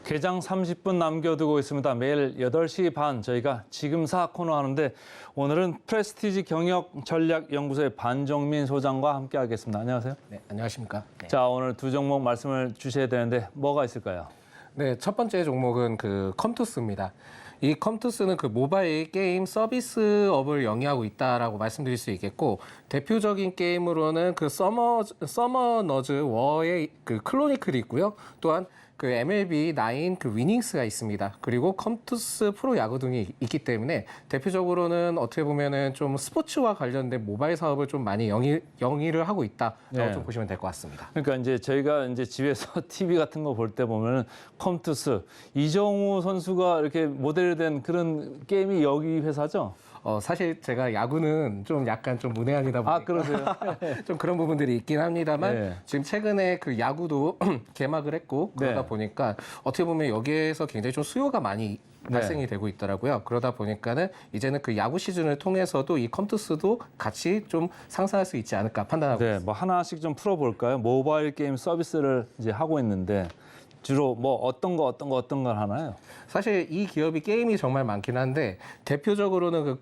개장 30분 남겨두고 있습니다. 매일 8시 반 저희가 지금사 코너 하는데 오늘은 프레스티지 경영 전략 연구소의 반정민 소장과 함께 하겠습니다. 안녕하세요. 네, 안녕하십니까. 네. 자, 오늘 두 종목 말씀을 주셔야 되는데 뭐가 있을까요? 네, 첫 번째 종목은 컴투스입니다. 이 컴투스는 모바일 게임 서비스업을 영위하고 있다라고 말씀드릴 수 있겠고, 대표적인 게임으로는 서머너즈 워의 클로니클이 있고요. 또한 MLB 9 위닝스가 있습니다. 그리고 컴투스 프로 야구 등이 있기 때문에 대표적으로는 어떻게 보면은 좀 스포츠와 관련된 모바일 사업을 좀 많이 영위를 하고 있다라고 네. 좀 보시면 될 것 같습니다. 그러니까 이제 저희가 이제 집에서 TV 같은 거 볼 때 보면은 컴투스 이정우 선수가 이렇게 모델이 된 그런 게임이 여기 회사죠? 사실 제가 야구는 좀 약간 좀 문외한이다 보니까 그러세요? 좀 그런 부분들이 있긴 합니다만 네. 지금 최근에 야구도 개막을 했고 그러다 네. 보니까 어떻게 보면 여기에서 굉장히 좀 수요가 많이 네. 발생이 되고 있더라고요. 그러다 보니까는 이제는 야구 시즌을 통해서도 이 컴투스도 같이 좀 상승할 수 있지 않을까 판단하고 네, 있습니다. 하나씩 좀 풀어볼까요? 모바일 게임 서비스를 이제 하고 있는데 주로 어떤 걸 하나요? 사실 이 기업이 게임이 정말 많긴 한데 대표적으로는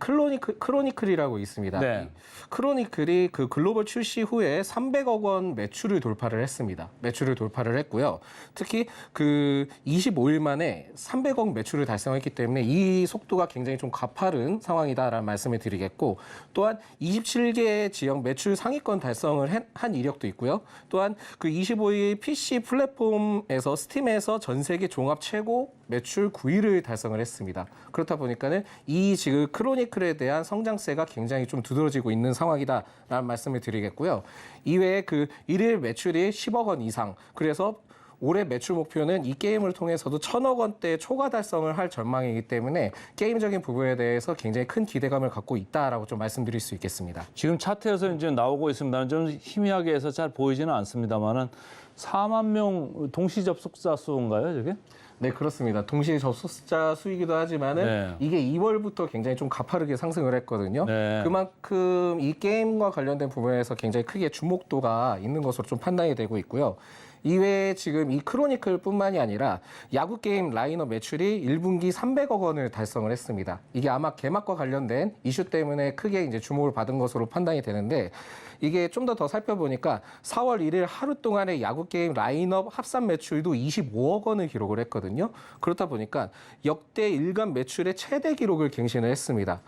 크로니클이라고 있습니다. 네. 크로니클이 글로벌 출시 후에 300억 원 매출을 돌파를 했습니다. 매출을 돌파를 했고요. 특히 25일 만에 300억 매출을 달성했기 때문에 이 속도가 굉장히 좀 가파른 상황이다라는 말씀을 드리겠고, 또한 27개 지역 매출 상위권 달성을 한 이력도 있고요. 또한 25일 PC 플랫폼에서 스팀에서 전 세계 종합 최고 매출 9위를 달성을 했습니다. 그렇다 보니까는 이 지금 크로니클에 대한 성장세가 굉장히 좀 두드러지고 있는 상황이다라는 말씀을 드리겠고요. 이외에 일일 매출이 10억 원 이상. 그래서 올해 매출 목표는 이 게임을 통해서도 1,000억 원대 초과 달성을 할 전망이기 때문에 게임적인 부분에 대해서 굉장히 큰 기대감을 갖고 있다라고 좀 말씀드릴 수 있겠습니다. 지금 차트에서 이제 나오고 있습니다. 좀 희미하게 해서 잘 보이지는 않습니다만은 4만 명 동시 접속자 수인가요, 저게? 네, 그렇습니다. 동시 접속자 수이기도 하지만은 네. 이게 2월부터 굉장히 좀 가파르게 상승을 했거든요. 네. 그만큼 이 게임과 관련된 부분에서 굉장히 크게 주목도가 있는 것으로 좀 판단이 되고 있고요. 이외에 지금 이 크로니클뿐만이 아니라 야구 게임 라인업 매출이 1분기 300억 원을 달성을 했습니다. 이게 아마 개막과 관련된 이슈 때문에 크게 이제 주목을 받은 것으로 판단이 되는데 이게 좀 더 살펴보니까 4월 1일 하루 동안의 야구 게임 라인업 합산 매출도 25억 원을 기록을 했거든요. 그렇다 보니까 역대 일간 매출의 최대 기록을 갱신을 했습니다.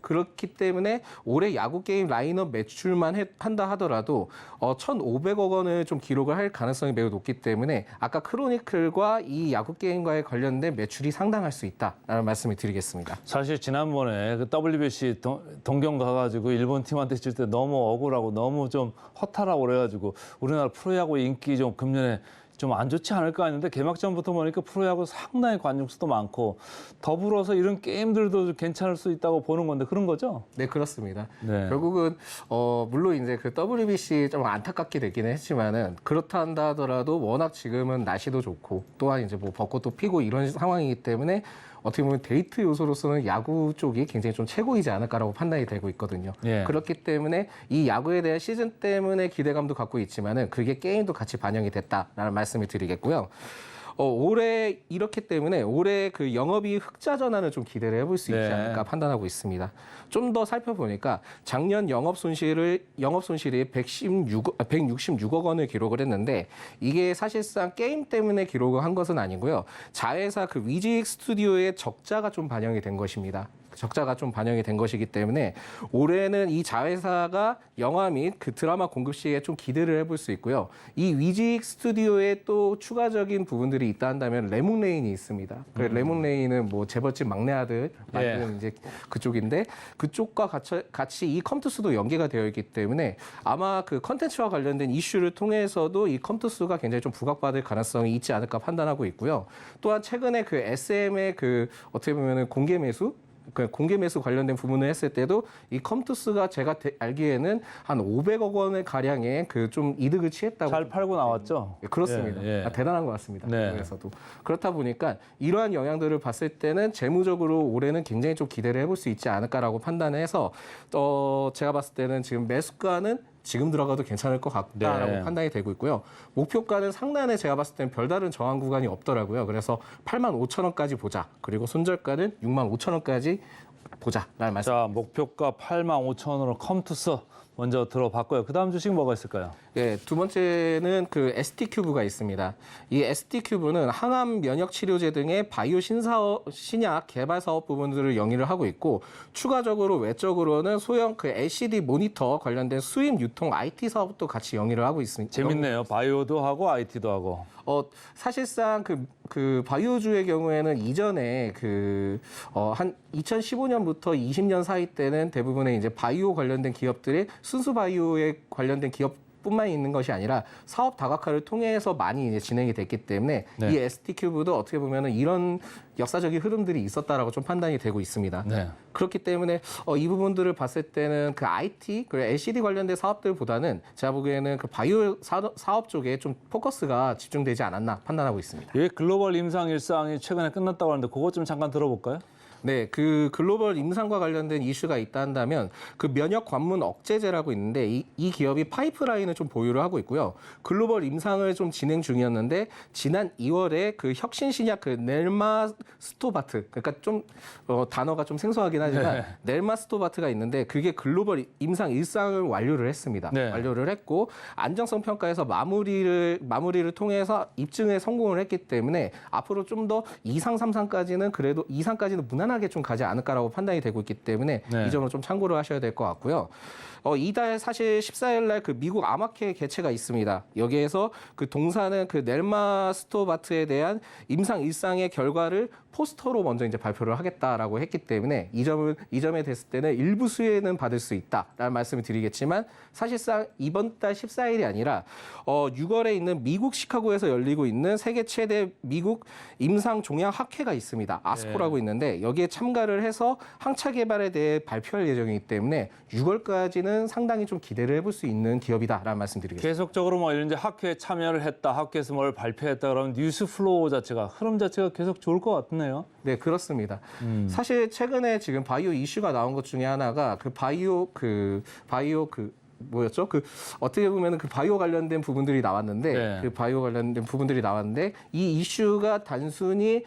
그렇기 때문에 올해 야구 게임 라인업 매출만 한다 하더라도 1,500억 원을 좀 기록을 할 가능성이 매우 높기 때문에 아까 크로니클과 이 야구 게임과의 관련된 매출이 상당할 수 있다라는 말씀을 드리겠습니다. 사실 지난번에 그 WBC 동경 가가지고 일본 팀한테 질 때 너무 억울하고 너무 좀 허탈하고 그래가지고 우리나라 프로야구 인기 좀 금년에 좀 안 좋지 않을까 했는데 개막전부터 보니까 프로야구 상당히 관중수도 많고 더불어서 이런 게임들도 괜찮을 수 있다고 보는 건데 그런 거죠? 네, 그렇습니다. 네. 결국은 물론 이제 그 WBC 좀 안타깝게 되기는 했지만은 그렇다 한다 하더라도 워낙 지금은 날씨도 좋고 또한 이제 뭐 벚꽃도 피고 이런 상황이기 때문에 어떻게 보면 데이트 요소로서는 야구 쪽이 굉장히 좀 최고이지 않을까라고 판단이 되고 있거든요. 예. 그렇기 때문에 이 야구에 대한 시즌 때문에 기대감도 갖고 있지만은 그게 게임도 같이 반영이 됐다라는 말씀을 드리겠고요. 올해 이렇기 때문에 올해 그 영업이익 흑자 전환을 좀 기대를 해볼 수 있지 네. 않을까 판단하고 있습니다. 좀 더 살펴보니까 작년 영업 손실이 166억 원을 기록을 했는데 이게 사실상 게임 때문에 기록을 한 것은 아니고요. 자회사 그 위지익 스튜디오의 적자가 좀 반영이 된 것입니다. 적자가 좀 반영이 된 것이기 때문에 올해는 이 자회사가 영화 및 그 드라마 공급 시에 좀 기대를 해볼 수 있고요. 이 위지익 스튜디오에 또 추가적인 부분들이 있다 한다면 레몬레인이 있습니다. 그 레몬레인은 뭐 재벌집 막내 아들 만드는 이제 그쪽인데 그쪽과 같이 이 컴투스도 연계가 되어 있기 때문에 아마 그 컨텐츠와 관련된 이슈를 통해서도 이 컴투스가 굉장히 좀 부각받을 가능성이 있지 않을까 판단하고 있고요. 또한 최근에 그 SM의 그 어떻게 보면은 공개 매수 관련된 부분을 했을 때도 이 컴투스가 제가 알기에는 한 500억 원의 가량의 그 좀 이득을 취했다고 잘 팔고 나왔죠? 예, 그렇습니다. 예, 예. 대단한 것 같습니다. 네. 그래서도 그렇다 보니까 이러한 영향들을 봤을 때는 재무적으로 올해는 굉장히 좀 기대를 해볼 수 있지 않을까라고 판단해서 제가 봤을 때는 지금 매수가는 지금 들어가도 괜찮을 것 같다라고 네. 판단이 되고 있고요. 목표가는 상단에 제가 봤을 때는 별다른 저항 구간이 없더라고요. 그래서 85,000원까지 보자. 그리고 손절가는 65,000원까지 보자라는 말씀. 자, 목표가 85,000원으로 컴투스 먼저 들어봤고요. 그 다음 주식 뭐가 있을까요? 네, 두 번째는 그 ST큐브가 있습니다. 이 ST큐브는 항암 면역 치료제 등의 바이오 신약 개발 사업 부분들을 영위를 하고 있고 추가적으로 외적으로는 소형 그 LCD 모니터 관련된 수입 유통 IT 사업도 같이 영위를 하고 있습니다. 재밌네요. 바이오도 하고 IT도 하고. 사실상 그 바이오주의 경우에는 이전에 한 2015년부터 20년 사이 때는 대부분의 이제 바이오 관련된 기업들이 순수 바이오에 관련된 기업뿐만 있는 것이 아니라 사업 다각화를 통해서 많이 이제 진행이 됐기 때문에 네. 이 ST큐브도 어떻게 보면은 이런 역사적인 흐름들이 있었다라고 좀 판단이 되고 있습니다. 네. 그렇기 때문에 이 부분들을 봤을 때는 그 IT, 그 LCD 관련된 사업들보다는 제가 보기에는 그 바이오 사업 쪽에 좀 포커스가 집중되지 않았나 판단하고 있습니다. 이 글로벌 임상 일상이 최근에 끝났다고 하는데 그것 좀 잠깐 들어볼까요? 네, 그 글로벌 임상과 관련된 이슈가 있다 한다면 그 면역 관문 억제제라고 있는데 이 기업이 파이프라인을 좀 보유를 하고 있고요. 글로벌 임상을 좀 진행 중이었는데 지난 2월에 그 혁신 신약 그 넬마스토바트 그러니까 좀 단어가 좀 생소하긴 하지만 넬마스토바트가 있는데 그게 글로벌 임상 일상을 완료를 했습니다. 네. 완료를 했고 안정성 평가에서 마무리를 통해서 입증에 성공을 했기 때문에 앞으로 좀 더 2상, 3상까지는 그래도 2상까지는 무난하게 좀 가지 않을까라고 판단이 되고 있기 때문에 네. 이 점을 좀 참고를 하셔야 될 것 같고요. 이달 사실 14일 날 그 미국 암학회 개최가 있습니다. 여기에서 그 동사는 그 넬마스토바트에 대한 임상 일상의 결과를 포스터로 먼저 이제 발표를 하겠다라고 했기 때문에 이 점에 됐을 때는 일부 수혜는 받을 수 있다라는 말씀을 드리겠지만 사실상 이번 달 14일이 아니라 6월에 있는 미국 시카고에서 열리고 있는 세계 최대 미국 임상 종양 학회가 있습니다. 아스코라고 있는데 여기에 참가를 해서 항차 개발에 대해 발표할 예정이기 때문에 6월까지는 상당히 좀 기대를 해볼 수 있는 기업이다라는 말씀드리겠습니다. 계속적으로 뭐 이런 이제 학회에 참여를 했다, 학회에서 뭘 발표했다 그러면 뉴스 플로우 자체가 흐름 자체가 계속 좋을 것 같네요. 네, 그렇습니다. 사실 최근에 지금 바이오 이슈가 나온 것 중에 하나가 뭐였죠? 어떻게 보면 그 바이오 관련된 부분들이 나왔는데 네. 그 바이오 관련된 부분들이 나왔는데 이 이슈가 단순히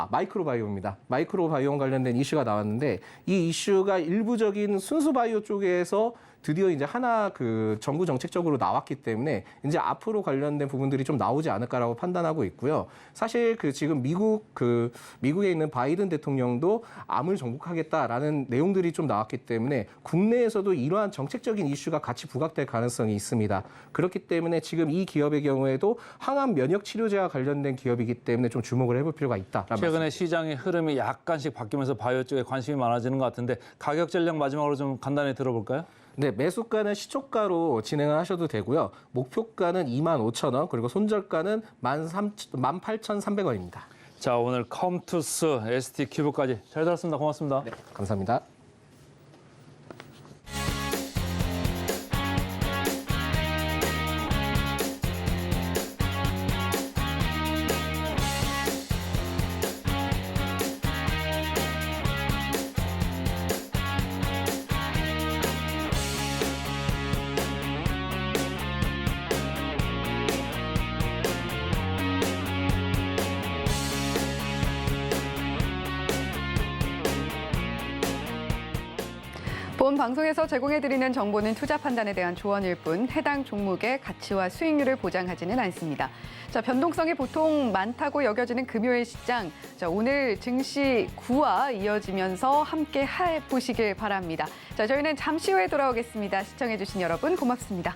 마이크로바이오입니다. 마이크로바이오 관련된 이슈가 나왔는데 이 이슈가 일부적인 순수 바이오 쪽에서 드디어 이제 하나 정부 정책적으로 나왔기 때문에 이제 앞으로 관련된 부분들이 좀 나오지 않을까라고 판단하고 있고요. 사실 지금 미국에 있는 바이든 대통령도 암을 정복하겠다라는 내용들이 좀 나왔기 때문에 국내에서도 이러한 정책적인 이슈가 같이 부각될 가능성이 있습니다. 그렇기 때문에 지금 이 기업의 경우에도 항암 면역 치료제와 관련된 기업이기 때문에 좀 주목을 해볼 필요가 있다. 최근에 시장의 흐름이 약간씩 바뀌면서 바이오 쪽에 관심이 많아지는 것 같은데 가격 전략 마지막으로 좀 간단히 들어볼까요? 네, 매수가는 시초가로 진행을 하셔도 되고요. 목표가는 25,000원, 그리고 손절가는 18,300원입니다. 자, 오늘 컴투스, ST 큐브까지 잘 들었습니다. 고맙습니다. 네, 감사합니다. 본 방송에서 제공해드리는 정보는 투자 판단에 대한 조언일 뿐 해당 종목의 가치와 수익률을 보장하지는 않습니다. 자, 변동성이 보통 많다고 여겨지는 금요일 시장. 자, 오늘 증시 9와 이어지면서 함께 해보시길 바랍니다. 자, 저희는 잠시 후에 돌아오겠습니다. 시청해주신 여러분 고맙습니다.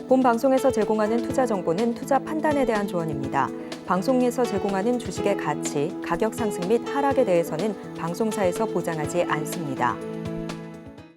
본 방송에서 제공하는 투자 정보는 투자 판단에 대한 조언입니다. 방송에서 제공하는 주식의 가치, 가격 상승 및 하락에 대해서는 방송사에서 보장하지 않습니다.